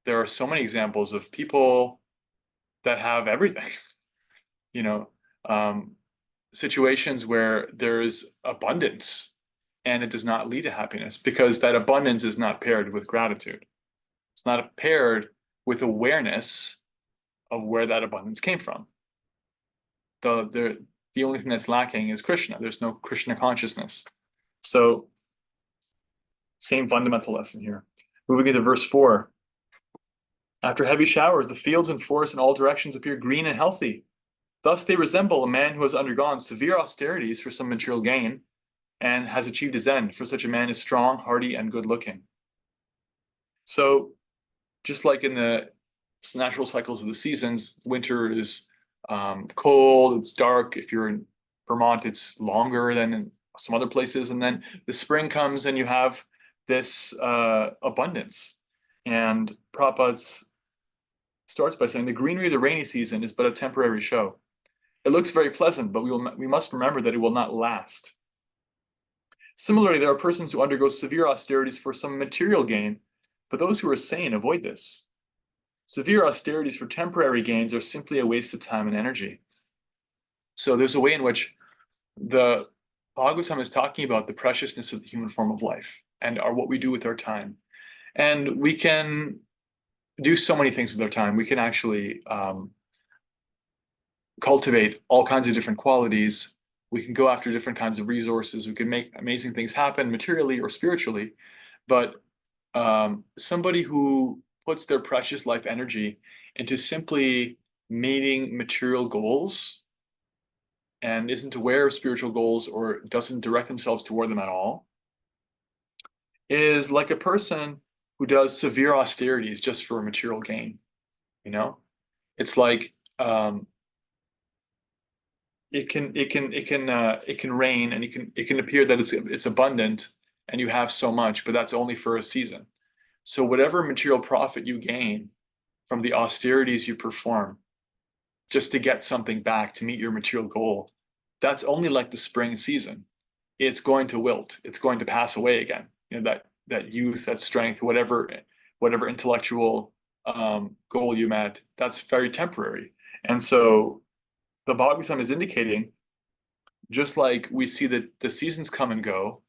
there are so many examples of people that have everything, you know, situations where there's abundance and it does not lead to happiness because that abundance is not paired with gratitude. It's not paired with awareness of where that abundance came from. The only thing that's lacking is Krishna. There's no Krishna consciousness. So, same fundamental lesson here. Moving into verse 4. After heavy showers, the fields and forests in all directions appear green and healthy. Thus they resemble a man who has undergone severe austerities for some material gain and has achieved his end, for such a man is strong, hardy, and good-looking. So, just like in the natural cycles of the seasons, winter is cold, it's dark. If you're in Vermont, it's longer than in some other places. And then the spring comes and you have this abundance. And Prabhupada starts by saying, the greenery of the rainy season is but a temporary show. It looks very pleasant, but we must remember that it will not last. Similarly, there are persons who undergo severe austerities for some material gain, but those who are sane avoid this. Severe austerities for temporary gains are simply a waste of time and energy. So there's a way in which the Bhagavatam is talking about the preciousness of the human form of life and what we do with our time. And we can do so many things with our time. We can actually cultivate all kinds of different qualities. We can go after different kinds of resources. We can make amazing things happen materially or spiritually. But somebody who puts their precious life energy into simply meeting material goals and isn't aware of spiritual goals or doesn't direct themselves toward them at all is like a person who does severe austerities just for a material gain. You know, it's like it can rain and it can appear that it's abundant and you have so much, but that's only for a season. So whatever material profit you gain from the austerities you perform just to get something back to meet your material goal, that's only like the spring season. It's going to wilt. It's going to pass away again. You know, that youth, that strength, whatever intellectual goal you met, that's very temporary. And so the Bhagavatam is indicating, just like we see that the seasons come and go,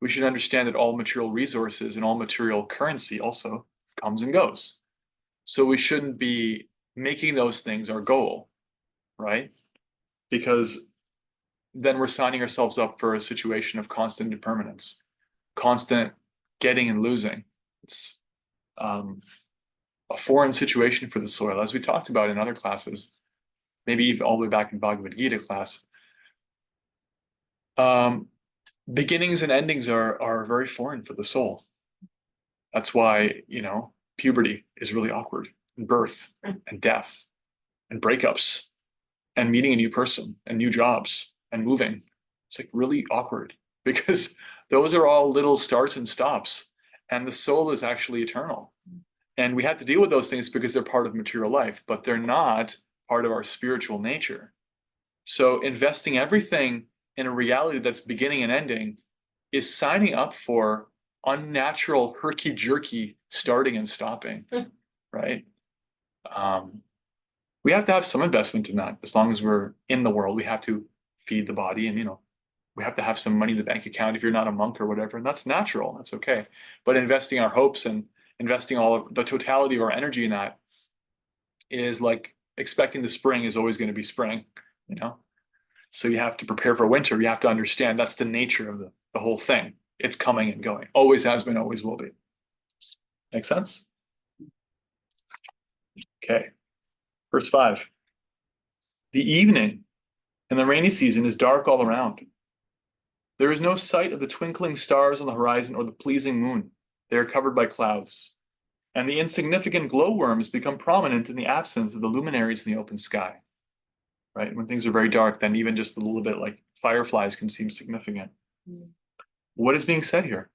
we should understand that all material resources and all material currency also comes and goes. So we shouldn't be making those things our goal, right? Because then we're signing ourselves up for a situation of constant impermanence, constant getting and losing. It's a foreign situation for the soil, as we talked about in other classes, maybe even all the way back in Bhagavad Gita class. Beginnings and endings are very foreign for the soul. That's why, you know, puberty is really awkward, and birth and death and breakups and meeting a new person and new jobs and moving. It's like really awkward because those are all little starts and stops, and the soul is actually eternal. And we have to deal with those things because they're part of material life, but they're not part of our spiritual nature. So investing everything in a reality that's beginning and ending is signing up for unnatural herky-jerky starting and stopping, right? We have to have some investment in that. As long as we're in the world, we have to feed the body, and, you know, we have to have some money in the bank account if you're not a monk or whatever, and that's natural, that's okay. But investing our hopes and investing all of the totality of our energy in that is like expecting the spring is always going to be spring, you know? So you have to prepare for winter. You have to understand that's the nature of the whole thing. It's coming and going. Always has been, always will be. Make sense? Okay. Verse 5. The evening in the rainy season is dark all around. There is no sight of the twinkling stars on the horizon or the pleasing moon. They are covered by clouds. And the insignificant glowworms become prominent in the absence of the luminaries in the open sky. Right? When things are very dark, then even just a little bit like fireflies can seem significant. What is being said here?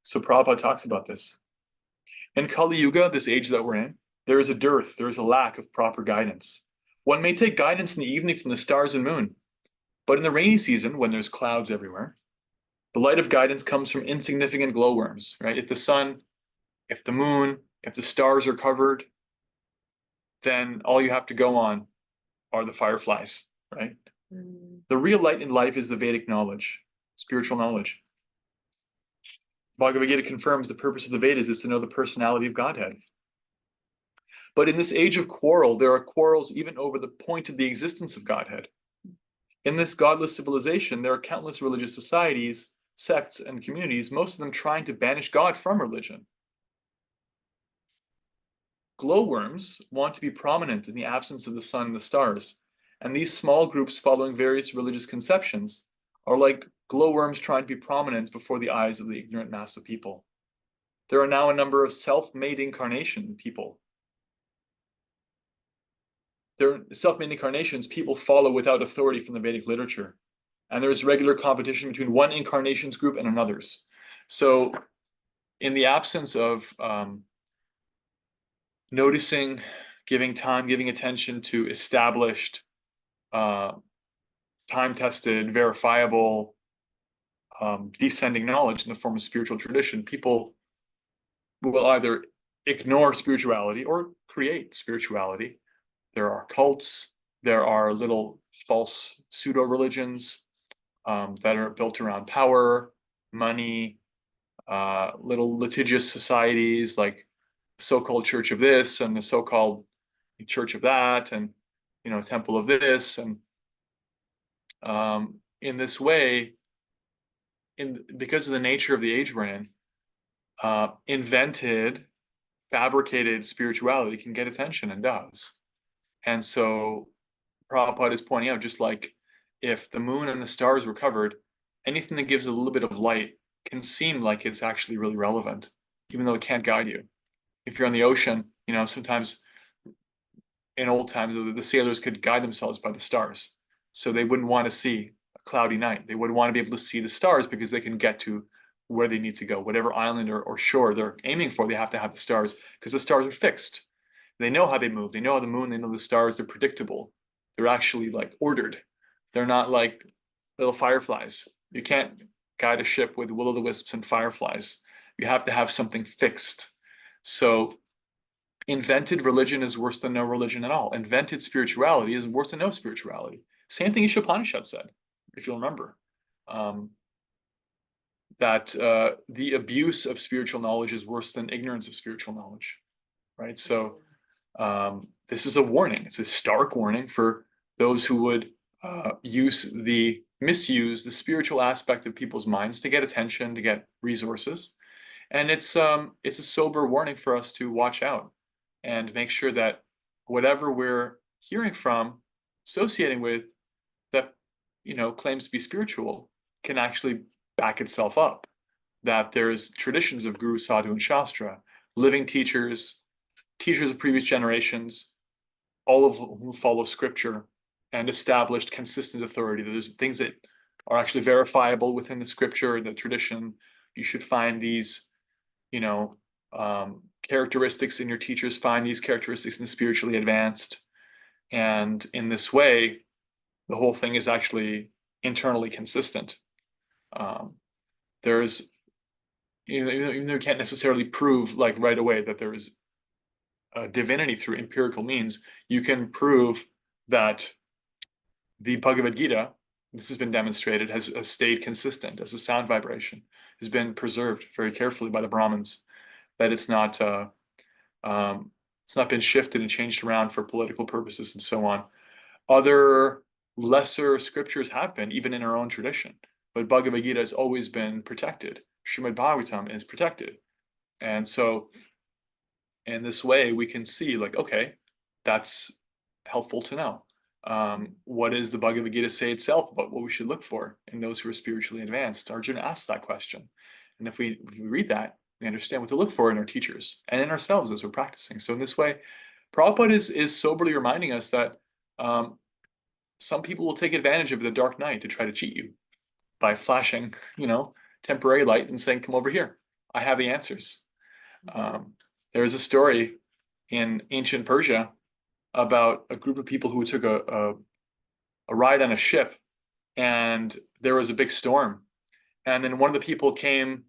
So Prabhupada talks about this. In Kali Yuga, this age that we're in, there is a dearth, there is a lack of proper guidance. One may take guidance in the evening from the stars and moon, but in the rainy season, when there's clouds everywhere, the light of guidance comes from insignificant glowworms, right? If the sun, if the moon, if the stars are covered, then all you have to go on are the fireflies, right? The real light in life is the Vedic knowledge, spiritual knowledge. Bhagavad Gita confirms the purpose of the Vedas is to know the personality of Godhead. But in this age of quarrel, there are quarrels even over the point of the existence of Godhead. In this godless civilization, there are countless religious societies, sects, and communities, most of them trying to banish God from religion. Glowworms want to be prominent in the absence of the sun and the stars, and these small groups following various religious conceptions are like glowworms trying to be prominent before the eyes of the ignorant mass of people. There are now a number of self-made incarnation people. Their self-made incarnations people follow without authority from the Vedic literature. And there is regular competition between one incarnations group and another's. So in the absence of noticing, giving time, giving attention to established, time-tested, verifiable, descending knowledge in the form of spiritual tradition, people will either ignore spirituality or create spirituality. There are cults, there are little false pseudo-religions that are built around power, money, little litigious societies like the so-called church of this and the so-called church of that, and temple of this, and in this way, because of the nature of the age we're in, invented, fabricated spirituality can get attention and does. And so Prabhupada is pointing out, just like if the moon and the stars were covered, anything that gives a little bit of light can seem like it's actually really relevant, even though it can't guide you. If you're on the ocean, sometimes in old times, the sailors could guide themselves by the stars. So they wouldn't want to see a cloudy night. They would want to be able to see the stars because they can get to where they need to go. Whatever island or shore they're aiming for, they have to have the stars because the stars are fixed. They know how they move. They know how the moon, they know the stars, they're predictable. They're actually like ordered. They're not like little fireflies. You can't guide a ship with will-o'-the-wisps and fireflies. You have to have something fixed. So invented religion is worse than no religion at all. Invented spirituality is worse than no spirituality. Same thing Ishopanishad said, if you'll remember, that the abuse of spiritual knowledge is worse than ignorance of spiritual knowledge, right? So this is a warning. It's a stark warning for those who would misuse the spiritual aspect of people's minds to get attention, to get resources. And it's a sober warning for us to watch out and make sure that whatever we're hearing from, associating with, that claims to be spiritual, can actually back itself up. That there's traditions of Guru, Sadhu, and Shastra, living teachers of previous generations, all of whom follow scripture and established consistent authority. There's things that are actually verifiable within the scripture, the tradition. You should find these, characteristics in your teachers, find these characteristics in the spiritually advanced. And in this way, the whole thing is actually internally consistent. There's, even though you can't necessarily prove like right away that there is divinity through empirical means, you can prove that the Bhagavad Gita, this has been demonstrated, has stayed consistent as a sound vibration, has been preserved very carefully by the Brahmins, that it's not been shifted and changed around for political purposes and so on. Other lesser scriptures have been, even in our own tradition, but Bhagavad Gita has always been protected. Srimad Bhagavatam is protected. And so in this way, we can see like, okay, that's helpful to know. What does the Bhagavad Gita say itself about what we should look for in those who are spiritually advanced? Arjuna asks that question. And if we read that, we understand what to look for in our teachers and in ourselves as we're practicing. So in this way, Prabhupada is soberly reminding us that some people will take advantage of the dark night to try to cheat you by flashing, temporary light and saying, come over here. I have the answers. There is a story in ancient Persia about a group of people who took a ride on a ship, and there was a big storm. And then one of the people came,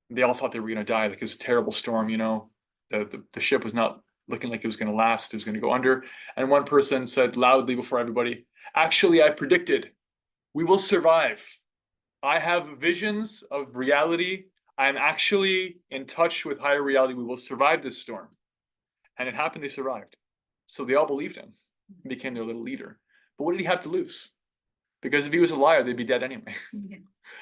they all thought they were going to die. Like it was a terrible storm, you know, the ship was not looking like it was going to last. It was going to go under. And one person said loudly before everybody, actually, I predicted we will survive. I have visions of reality. I'm actually in touch with higher reality. We will survive this storm. And it happened, they survived. So they all believed him, became their little leader. But what did he have to lose? Because if he was a liar, they'd be dead anyway.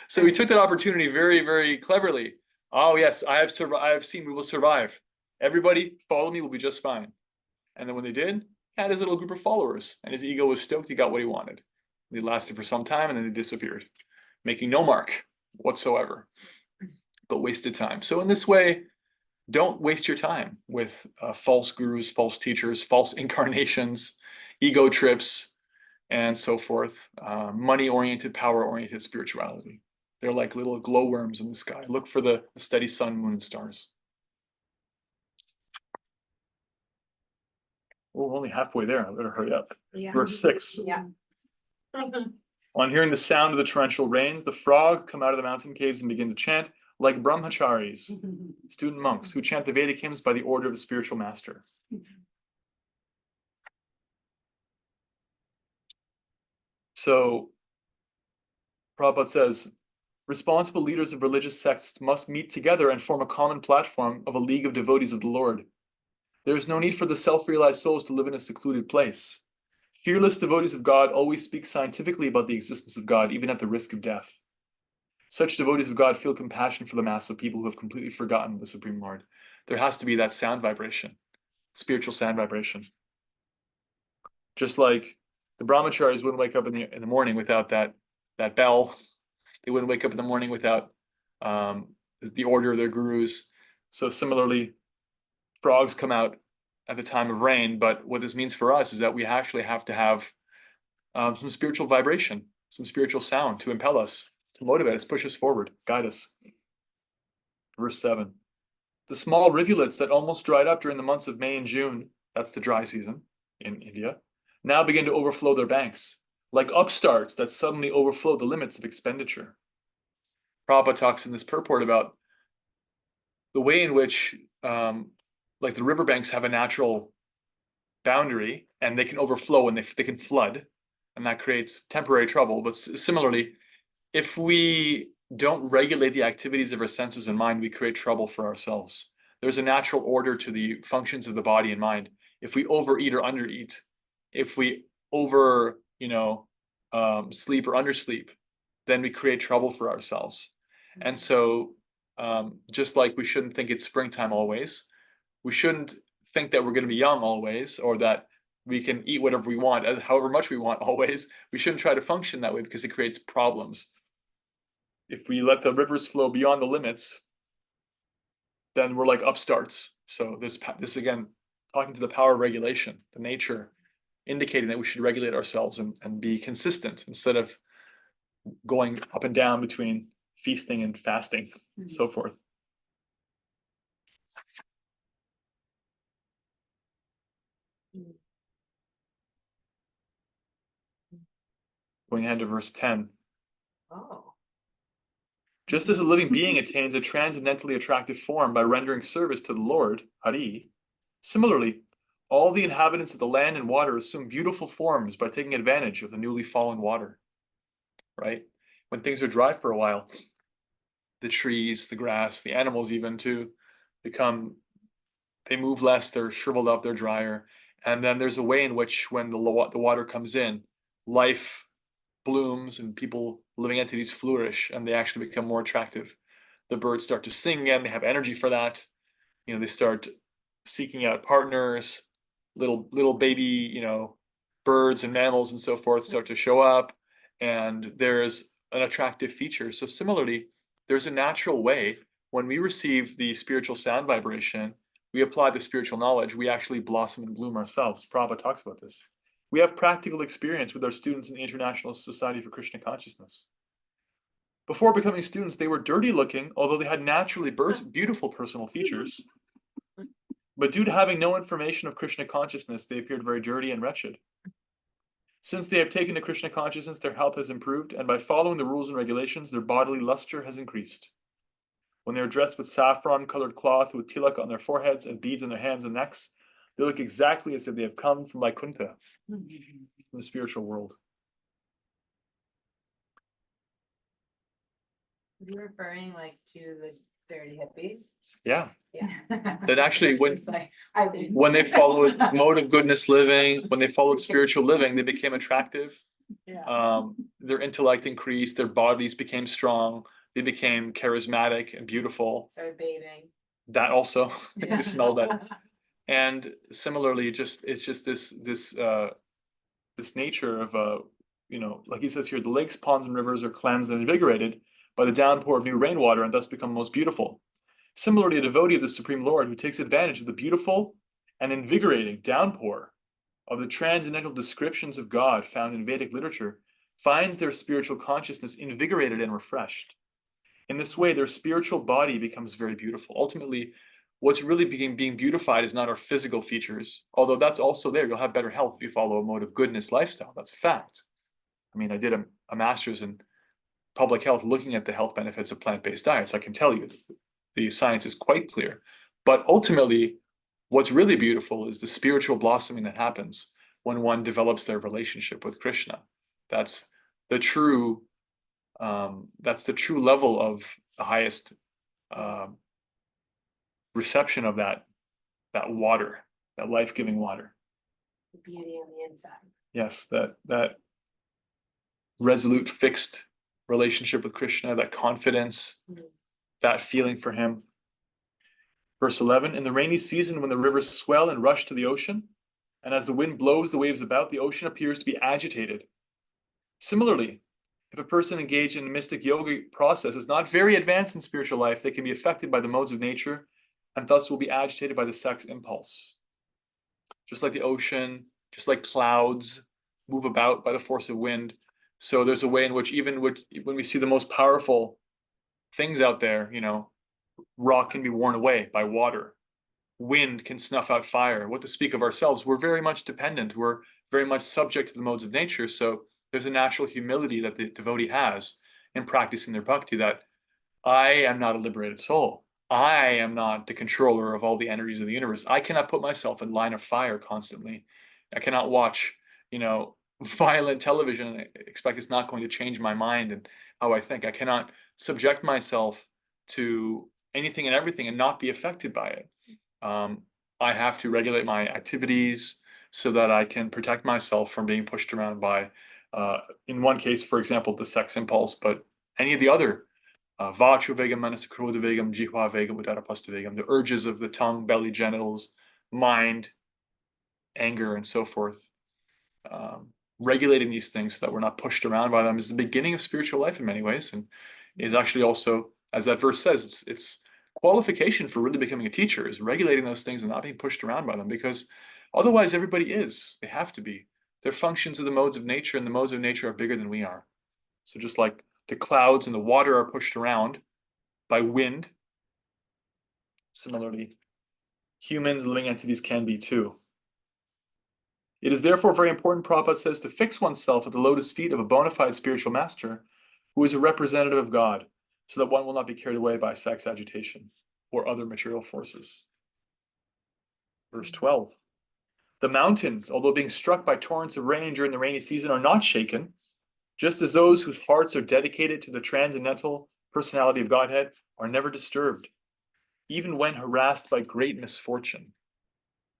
So he took that opportunity very, very cleverly. Oh yes, I have seen we will survive. Everybody follow me, we'll be just fine. And then when they did, he had his little group of followers, and his ego was stoked. He got what he wanted. They lasted for some time, and then they disappeared, making no mark whatsoever, but wasted time. So in this way, don't waste your time with false gurus, false teachers, false incarnations, ego trips, and so forth. Money-oriented, power-oriented spirituality. They're like little glowworms in the sky. Look for the steady sun, moon, and stars. Oh, we're only halfway there. I better hurry up. Yeah. Verse 6. Yeah. On hearing the sound of the torrential rains, the frogs come out of the mountain caves and begin to chant like brahmacharis, student monks who chant the Vedic hymns by the order of the spiritual master. So, Prabhupada says, responsible leaders of religious sects must meet together and form a common platform of a league of devotees of the Lord. There is no need for the self-realized souls to live in a secluded place. Fearless devotees of God always speak scientifically about the existence of God, even at the risk of death. Such devotees of God feel compassion for the mass of people who have completely forgotten the Supreme Lord. There has to be that sound vibration, spiritual sound vibration. Just like the brahmacharis wouldn't wake up in the morning without that bell. They wouldn't wake up in the morning without the order of their gurus. So similarly, frogs come out at the time of rain, but what this means for us is that we actually have to have some spiritual vibration, some spiritual sound to impel us, to motivate us, push us forward, guide us. Verse 7. The small rivulets that almost dried up during the months of May and June, that's the dry season in India, now begin to overflow their banks, like upstarts that suddenly overflow the limits of expenditure. Prabhupada talks in this purport about the way in which like the riverbanks have a natural boundary and they can overflow and they can flood, and that creates temporary trouble. But similarly, if we don't regulate the activities of our senses and mind, we create trouble for ourselves. There's a natural order to the functions of the body and mind. If we overeat or undereat, if we over, sleep or undersleep, then we create trouble for ourselves. And so just like we shouldn't think it's springtime always, we shouldn't think that we're going to be young always, or that we can eat whatever we want, however much we want always. We shouldn't try to function that way because it creates problems. If we let the rivers flow beyond the limits, then we're like upstarts. So there's this again, talking to the power of regulation, the nature, indicating that we should regulate ourselves and be consistent instead of going up and down between feasting and fasting, so forth. Going ahead to verse 10. Oh. Just as a living being attains a transcendently attractive form by rendering service to the Lord, Hari, similarly, all the inhabitants of the land and water assume beautiful forms by taking advantage of the newly fallen water. Right? When things are dry for a while, the trees, the grass, the animals even too they move less, they're shriveled up, they're drier. And then there's a way in which when the water comes in, life blooms and people, living entities, flourish, and they actually become more attractive. The birds start to sing again, they have energy for that. They start seeking out partners, little baby, birds and mammals and so forth start to show up, and there's an attractive feature. So similarly, there's a natural way when we receive the spiritual sound vibration, we apply the spiritual knowledge, we actually blossom and bloom ourselves. Prabhupada talks about this. We have practical experience with our students in the International Society for Krishna Consciousness. Before becoming students, they were dirty looking, although they had naturally beautiful personal features. But due to having no information of Krishna consciousness, they appeared very dirty and wretched. Since they have taken to Krishna consciousness, their health has improved, and by following the rules and regulations, their bodily luster has increased. When they are dressed with saffron-colored cloth with tilak on their foreheads and beads on their hands and necks, they look exactly as if they have come from Vaikuntha, from the spiritual world. Are you referring like to the dirty hippies? Yeah. Yeah. That actually, Just like, I mean. when they followed mode of goodness living, when they followed spiritual living, they became attractive. Their intellect increased, their bodies became strong, they became charismatic and beautiful. Started bathing. That also, they smelled that. And similarly, it's just this nature of like he says here, the lakes, ponds, and rivers are cleansed and invigorated by the downpour of new rainwater and thus become most beautiful. Similarly, a devotee of the Supreme Lord who takes advantage of the beautiful and invigorating downpour of the transcendental descriptions of God found in Vedic literature finds their spiritual consciousness invigorated and refreshed. In this way, their spiritual body becomes very beautiful. Ultimately, what's really being beautified is not our physical features, although that's also there. You'll have better health if you follow a mode of goodness lifestyle. That's a fact. I mean, I did a master's in public health looking at the health benefits of plant-based diets. I can tell you the science is quite clear. But ultimately, what's really beautiful is the spiritual blossoming that happens when one develops their relationship with Krishna. That's the true level of the highest reception of that water, that life-giving water. The beauty on the inside. Yes, that resolute, fixed relationship with Krishna, that confidence, that feeling for him. Verse 11, in the rainy season, when the rivers swell and rush to the ocean, and as the wind blows the waves about, the ocean appears to be agitated. Similarly, if a person engaged in a mystic yoga process is not very advanced in spiritual life, they can be affected by the modes of nature and thus will be agitated by the sex impulse. Just like the ocean, just like clouds move about by the force of wind. So there's a way in which even when we see the most powerful things out there, rock can be worn away by water. Wind can snuff out fire. What to speak of ourselves? We're very much dependent. We're very much subject to the modes of nature. So there's a natural humility that the devotee has in practicing their bhakti, that I am not a liberated soul. I am not the controller of all the energies of the universe. I cannot put myself in line of fire constantly. I cannot watch, violent television and expect it's not going to change my mind and how I think. I cannot subject myself to anything and everything and not be affected by it. I have to regulate my activities so that I can protect myself from being pushed around by, in one case, for example, the sex impulse, but any of the other vachu vegam, manasa krodha vegam, jihva vegam, udarapasta vegam, the urges of the tongue, belly, genitals, mind, anger, and so forth. Regulating these things so that we're not pushed around by them is the beginning of spiritual life in many ways, and is actually also, as that verse says, it's qualification for really becoming a teacher is regulating those things and not being pushed around by them, because otherwise everybody is. They have to be. They're functions of the modes of nature, and the modes of nature are bigger than we are. So just like the clouds and the water are pushed around by wind, similarly, humans, living entities can be too. It is therefore very important, Prabhupada says, to fix oneself at the lotus feet of a bona fide spiritual master who is a representative of God, so that one will not be carried away by sex agitation or other material forces. Verse 12. The mountains, although being struck by torrents of rain during the rainy season, are not shaken, just as those whose hearts are dedicated to the transcendental personality of Godhead are never disturbed, even when harassed by great misfortune.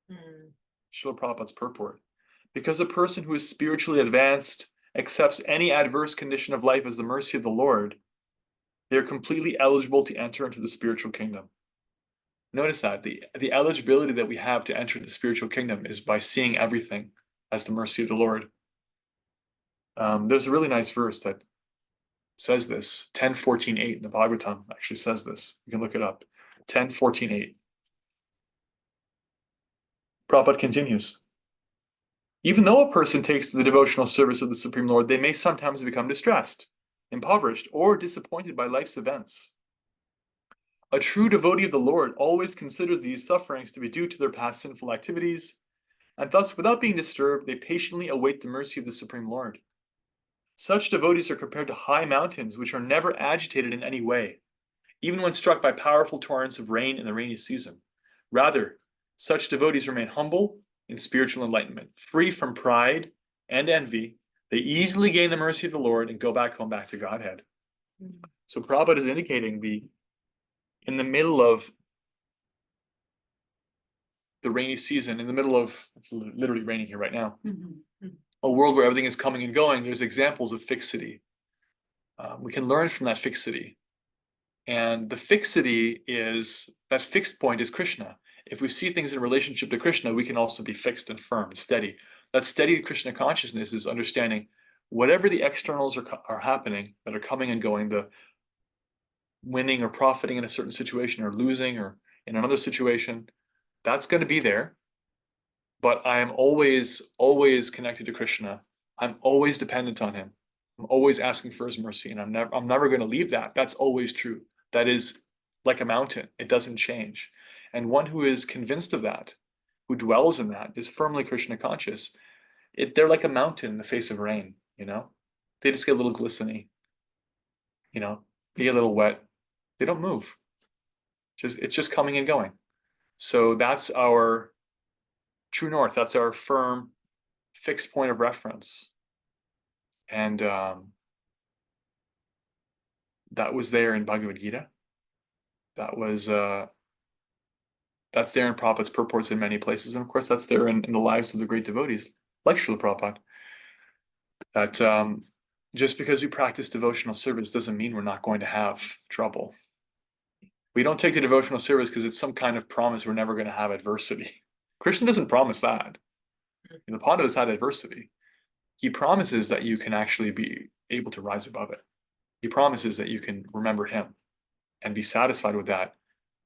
Srila Prabhupada's purport. Because a person who is spiritually advanced accepts any adverse condition of life as the mercy of the Lord, they are completely eligible to enter into the spiritual kingdom. Notice that the eligibility that we have to enter the spiritual kingdom is by seeing everything as the mercy of the Lord. There's a really nice verse that says this, 10:14:8 in the Bhagavatam actually says this. You can look it up. 10:14:8. Prabhupada continues. Even though a person takes to the devotional service of the Supreme Lord, they may sometimes become distressed. impoverished, or disappointed by life's events. A true devotee of the Lord always considers these sufferings to be due to their past sinful activities, and thus, without being disturbed, they patiently await the mercy of the Supreme Lord. Such devotees are compared to high mountains, which are never agitated in any way, even when struck by powerful torrents of rain in the rainy season. Rather, such devotees remain humble in spiritual enlightenment, free from pride and envy. They easily gain the mercy of the Lord and go back home, back to Godhead. So Prabhupada is indicating in the middle of the rainy season, in the middle of, it's literally raining here right now, a world where everything is coming and going, there's examples of fixity. We can learn from that fixity. And the fixity is, that fixed point is Krishna. If we see things in relationship to Krishna, we can also be fixed and firm and steady. That steady Krishna consciousness is understanding whatever the externals are happening, that are coming and going, the winning or profiting in a certain situation or losing or in another situation, that's going to be there. But I am always, always connected to Krishna. I'm always dependent on him. I'm always asking for his mercy, and I'm never going to leave that. That's always true. That is like a mountain. It doesn't change. And one who is convinced of that, who dwells in that, is firmly Krishna conscious. They're like a mountain in the face of rain, you know? They just get a little glistening, you know? They get a little wet. They don't move. It's just coming and going. So that's our true north. That's our firm, fixed point of reference. And that was there in Bhagavad Gita. That's there in Prabhupada's purports in many places. And of course, that's there in the lives of the great devotees, like Srila Prabhupada. That just because we practice devotional service doesn't mean we're not going to have trouble. We don't take the devotional service because it's some kind of promise we're never going to have adversity. Krishna doesn't promise that. The Pandavas had adversity. He promises that you can actually be able to rise above it. He promises that you can remember him and be satisfied with that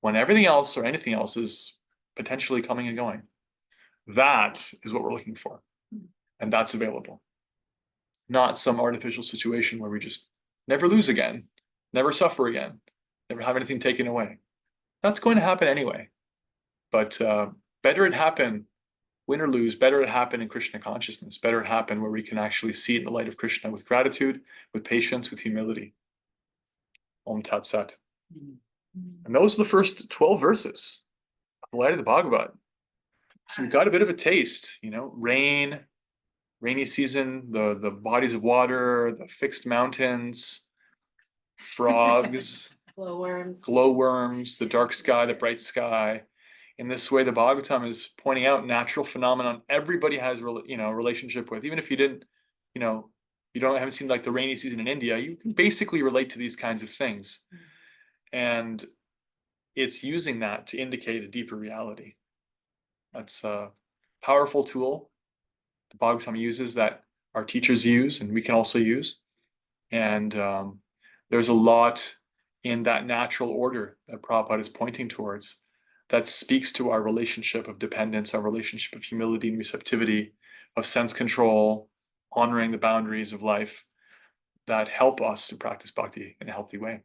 when everything else or anything else is potentially coming and going. That is what we're looking for. And that's available. Not some artificial situation where we just never lose again, never suffer again, never have anything taken away. That's going to happen anyway. But better it happen, win or lose, better it happen in Krishna consciousness, better it happen where we can actually see it in the light of Krishna with gratitude, with patience, with humility. Om Tat Sat. And those are the first 12 verses of the light of the Bhagavad. So we got a bit of a taste, you know, rainy season, the bodies of water, the fixed mountains, frogs, glowworms, the dark sky, the bright sky. In this way, the Bhagavatam is pointing out natural phenomenon everybody has, relationship with. Even if you didn't, haven't seen like the rainy season in India, you can basically relate to these kinds of things. And it's using that to indicate a deeper reality. That's a powerful tool the Bhagavatam uses, that our teachers use and we can also use. And there's a lot in that natural order that Prabhupada is pointing towards that speaks to our relationship of dependence, our relationship of humility and receptivity, of sense control, honoring the boundaries of life, that help us to practice bhakti in a healthy way.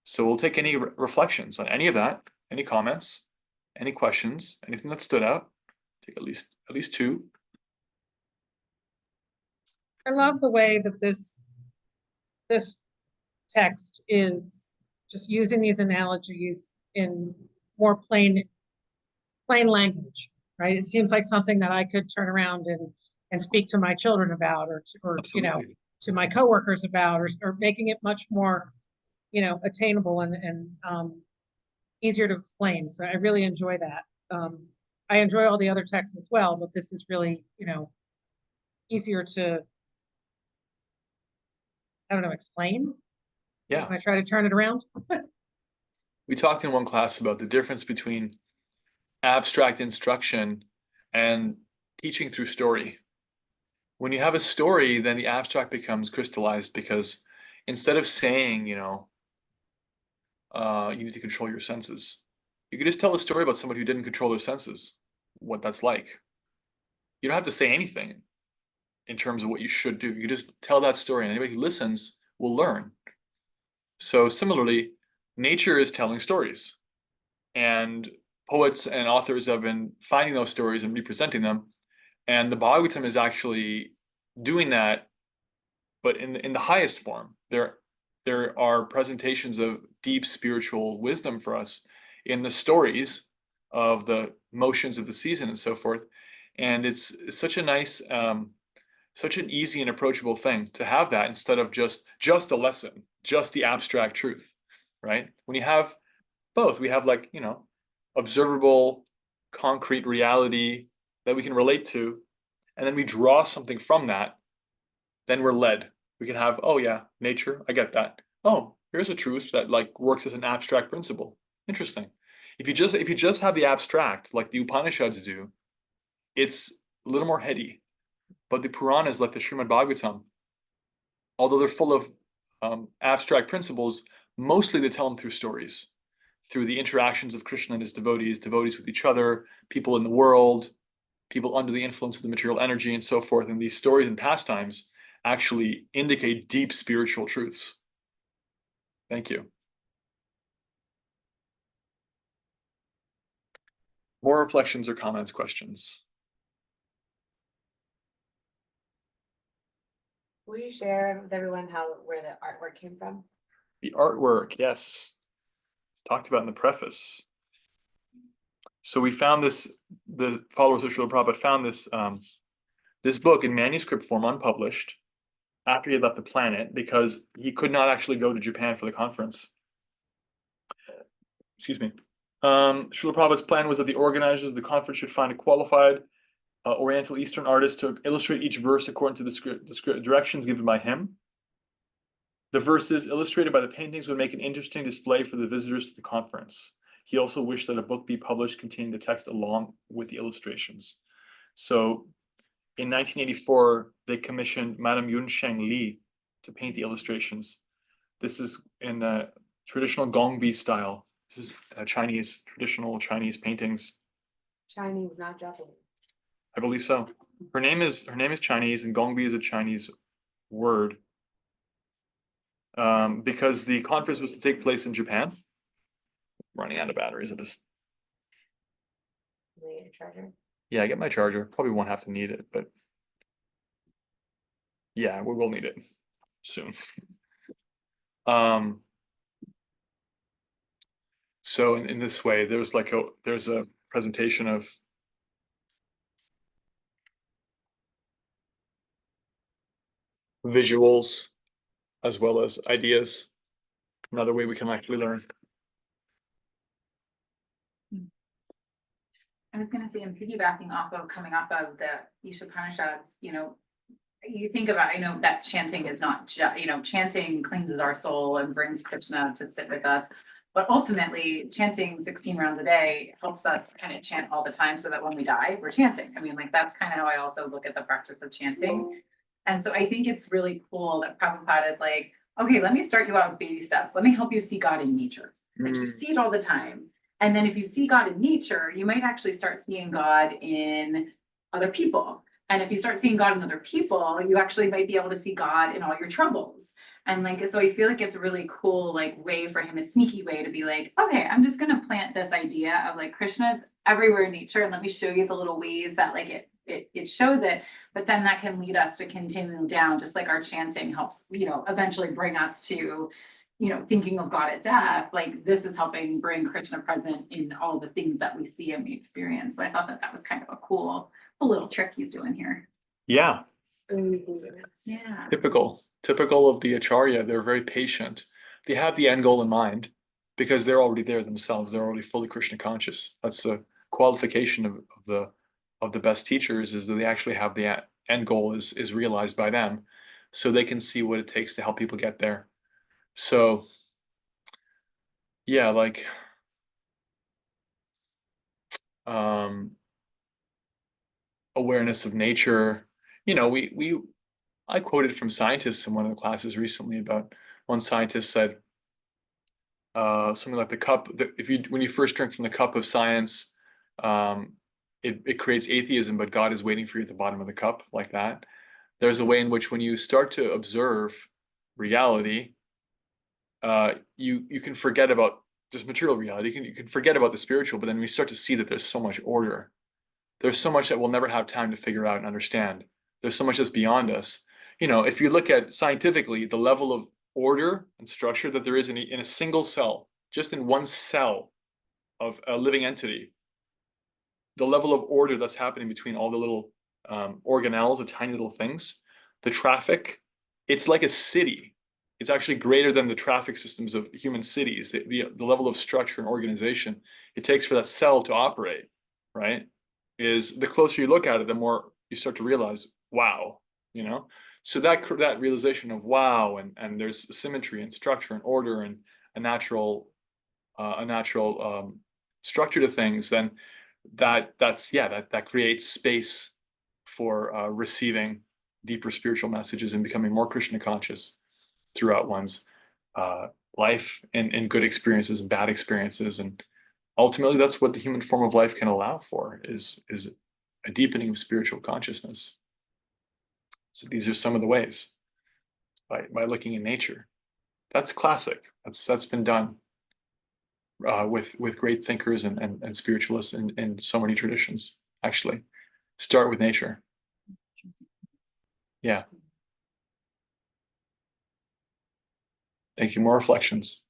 So we'll take any reflections on any of that, any comments, any questions, anything that stood out. Take at least two. I love the way that this text is just using these analogies in more plain language, right? It seems like something that I could turn around and speak to my children about, or to my coworkers about, or making it much more, attainable and easier to explain. So I really enjoy that. I enjoy all the other texts as well, but this is really, easier to, explain. Yeah. When I try to turn it around. We talked in one class about the difference between abstract instruction and teaching through story. When you have a story, then the abstract becomes crystallized, because instead of saying, you need to control your senses, you could just tell a story about somebody who didn't control their senses, what that's like. You don't have to say anything in terms of what you should do. You just tell that story, and anybody who listens will learn. So similarly, nature is telling stories, and poets and authors have been finding those stories and representing them. And the Bhagavatam is actually doing that, but in the highest form. There are presentations of deep spiritual wisdom for us in the stories of the motions of the season and so forth. And it's such a nice, such an easy and approachable thing to have that instead of just a lesson, just the abstract truth, right? When you have both, we have, like, observable, concrete reality that we can relate to, and then we draw something from that, then we're led. We can have, oh yeah, nature, I get that. Oh, here's a truth that, like, works as an abstract principle. Interesting. If you just have the abstract, like the Upanishads do, it's a little more heady. But the Puranas, like the Srimad Bhagavatam, although they're full of abstract principles, mostly they tell them through stories, through the interactions of Krishna and his devotees, devotees with each other, people in the world, people under the influence of the material energy, and so forth. And these stories and pastimes actually indicate deep spiritual truths. Thank you. More reflections or comments, questions? Will you share with everyone where the artwork came from? The artwork, yes. It's talked about in the preface. So we found this, the followers of Srila Prabhupada found this, this book in manuscript form, unpublished, after he had left the planet, because he could not actually go to Japan for the conference. Excuse me. Srila Prabhupada's plan was that the organizers of the conference should find a qualified Oriental Eastern artist to illustrate each verse according to the directions given by him. The verses illustrated by the paintings would make an interesting display for the visitors to the conference. He also wished that a book be published containing the text along with the illustrations. So in 1984, they commissioned Madame Yunsheng Li to paint the illustrations. This is in traditional Gongbi style. This is Chinese, traditional Chinese paintings. Chinese, not Japanese. I believe so. Her name is Chinese, and Gongbi is a Chinese word. Because the conference was to take place in Japan. Running out of batteries. Need a charger? Yeah, I get my charger. Probably won't have to need it, but yeah, we will need it soon. So in this way, there's a presentation of visuals as well as ideas. Another way we can actually learn. I was gonna say, I'm piggybacking off of coming off of the Upanishads, you think about, I know that chanting is not chanting cleanses our soul and brings Krishna to sit with us. But ultimately, chanting 16 rounds a day helps us kind of chant all the time so that when we die, we're chanting. I mean, like, that's kind of how I also look at the practice of chanting. And so I think it's really cool that Prabhupada is like, okay, let me start you out with baby steps. Let me help you see God in nature. Like, you see it all the time. And then if you see God in nature, you might actually start seeing God in other people. And if you start seeing God in other people, you actually might be able to see God in all your troubles. And like, so I feel like it's a really cool, like, way for him, a sneaky way to be like, okay, I'm just going to plant this idea of, like, Krishna's everywhere in nature. And let me show you the little ways that, like, it shows it, but then that can lead us to continue down, just like our chanting helps, eventually bring us to, thinking of God at death. Like, this is helping bring Krishna present in all the things that we see and we experience. So I thought that was kind of a little trick he's doing here. Yeah. Yeah. Typical of the Acharya. They're very patient. They have the end goal in mind because they're already there themselves. They're already fully Krishna conscious. That's a qualification of the best teachers, is that they actually have the end goal is realized by them, so they can see what it takes to help people get there. So yeah, like awareness of nature. I quoted from scientists in one of the classes recently about one scientist said something like the cup, when you first drink from the cup of science, it creates atheism, but God is waiting for you at the bottom of the cup, like that. There's a way in which when you start to observe reality, you can forget about just material reality. You can forget about the spiritual, but then we start to see that there's so much order. There's so much that we'll never have time to figure out and understand. There's so much that's beyond us. You know, if you look at scientifically the level of order and structure that there is in a single cell, just in one cell of a living entity, the level of order that's happening between all the little organelles, the tiny little things, the traffic, it's like a city. It's actually greater than the traffic systems of human cities. The level of structure and organization it takes for that cell to operate, right? Is the closer you look at it, the more you start to realize, wow, you know? So that realization of wow, and there's symmetry and structure and order and a natural structure to things, then that creates space for receiving deeper spiritual messages and becoming more Krishna conscious throughout one's life and good experiences and bad experiences. And ultimately that's what the human form of life can allow for is a deepening of spiritual consciousness. So these are some of the ways by looking in nature. That's classic. That's been done with great thinkers and spiritualists in so many traditions. Actually, start with nature. Yeah. Thank you. More reflections.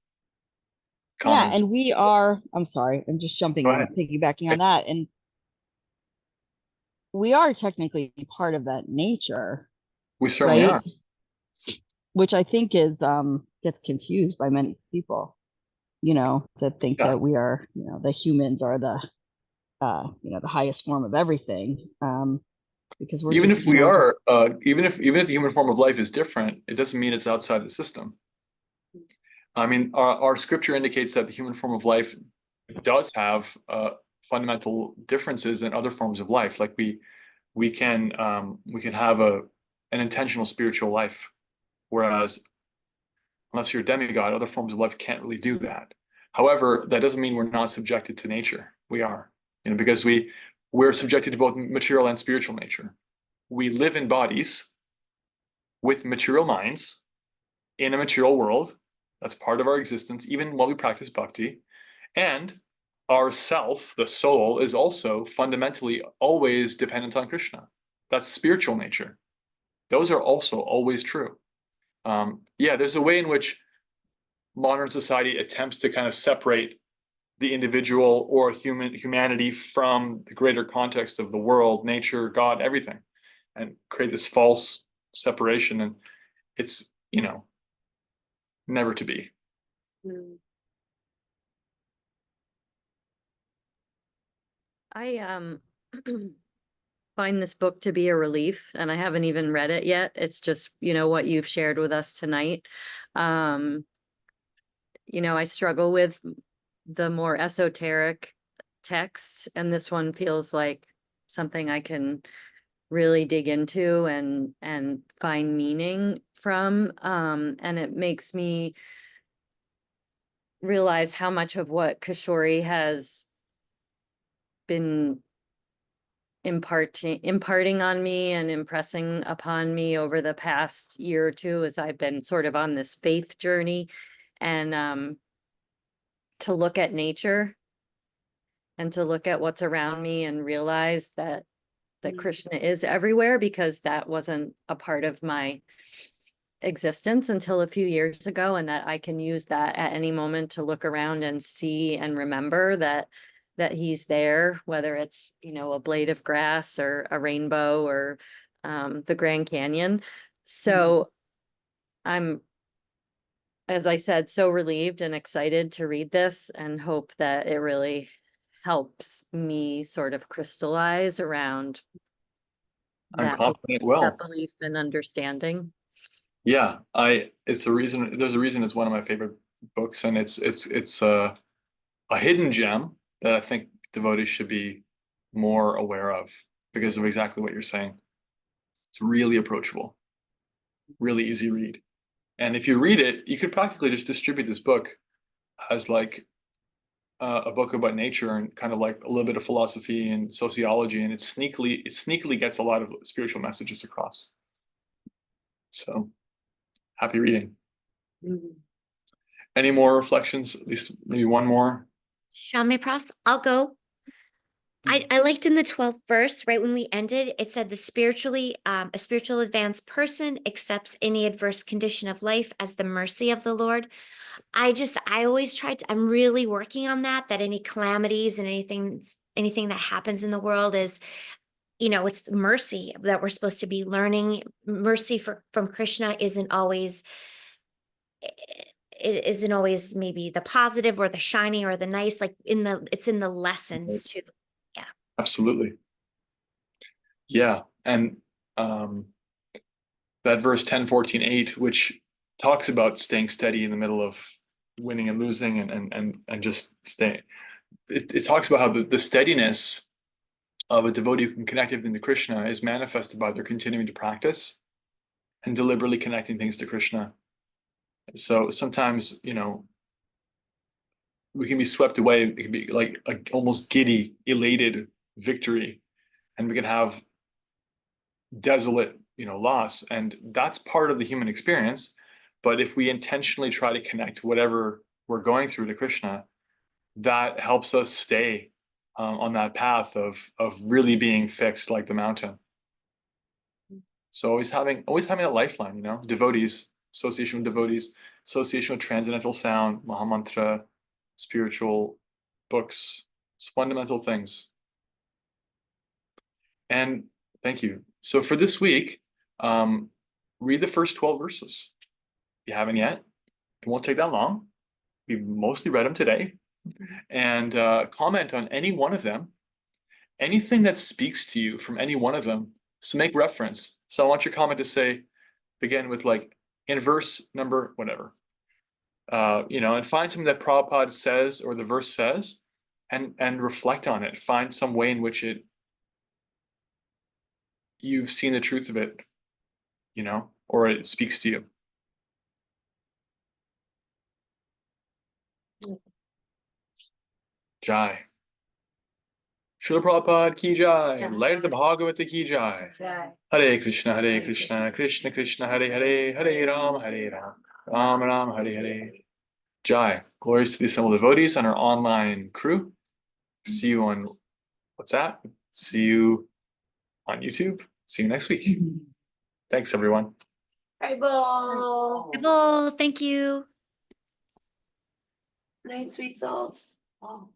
Comments. Yeah, and we are, I'm sorry, I'm just jumping Go on, ahead. piggybacking on that. And we are technically part of that nature, We certainly right? are. Which I think is gets confused by many people, that think Yeah. that we are, the humans are the the highest form of everything. Because we're Even just, if we are, even if the human form of life is different, it doesn't mean it's outside the system. I mean, our scripture indicates that the human form of life does have fundamental differences than other forms of life. Like we can have an intentional spiritual life, whereas unless you're a demigod, other forms of life can't really do that. However, that doesn't mean we're not subjected to nature. We are, because we're subjected to both material and spiritual nature. We live in bodies with material minds in a material world. That's part of our existence, even while we practice bhakti. And our self, the soul, is also fundamentally always dependent on Krishna. That's spiritual nature. Those are also always true. There's a way in which modern society attempts to kind of separate the individual or humanity from the greater context of the world, nature, God, everything, and create this false separation. And it's, never to be. I find this book to be a relief, and I haven't even read it yet. It's just, what you've shared with us tonight. I struggle with the more esoteric texts, and this one feels like something I can really dig into and find meaning from. And it makes me realize how much of what Kishori has been imparting on me and impressing upon me over the past year or two as I've been sort of on this faith journey, and to look at nature and to look at what's around me and realize that Krishna is everywhere, because that wasn't a part of my existence until a few years ago, and that I can use that at any moment to look around and see and remember that he's there, whether it's, a blade of grass or a rainbow or the Grand Canyon. So I'm, as I said, so relieved and excited to read this, and hope that it really helps me sort of crystallize around I'm confident it will. that belief and understanding. Yeah, there's a reason it's one of my favorite books, and it's a hidden gem that I think devotees should be more aware of because of exactly what you're saying. It's really approachable, really easy read. And if you read it, you could practically just distribute this book as like a book about nature and kind of like a little bit of philosophy and sociology, and it sneakily gets a lot of spiritual messages across. So happy reading. Any more reflections? At least maybe one more. Shami Pras, I'll go. I liked in the 12th verse, right when we ended, it said a spiritual advanced person accepts any adverse condition of life as the mercy of the Lord. I always try to, I'm really working on that any calamities and anything that happens in the world is, it's mercy that we're supposed to be learning. Mercy from Krishna isn't always maybe the positive or the shiny or the nice, like it's in the lessons too. Yeah. Absolutely. Yeah. And that verse 10:14:8, which talks about staying steady in the middle of winning and losing and just staying. It talks about how the steadiness of a devotee who can connect everything to Krishna is manifested by their continuing to practice and deliberately connecting things to Krishna. So sometimes, we can be swept away. It can be like almost giddy, elated victory, and we can have desolate, loss. And that's part of the human experience. But if we intentionally try to connect whatever we're going through to Krishna, that helps us stay on that path of really being fixed like the mountain. So always having a lifeline, devotees, association with devotees, association with transcendental sound, Mahamantra, spiritual books, fundamental things. And thank you. So for this week, read the first 12 verses. If you haven't yet, it won't take that long. We mostly read them today. And comment on any one of them, anything that speaks to you from any one of them. So make reference. So I want your comment to say, begin with like in verse number, whatever. And find something that Prabhupada says or the verse says and reflect on it. Find some way in which you've seen the truth of it, or it speaks to you. Jai. Srila Prabhupada ki jai. Light of the Bhagavata ki jai. Hare Krishna, Krishna Krishna, Hare Hare, Hare Ram, Ram Ram, Hare Hare. Jai. Glories to the assembled devotees and our online crew. See you on WhatsApp. See you on YouTube. See you next week. Thanks, everyone. Thank you. Night, sweet souls. Oh.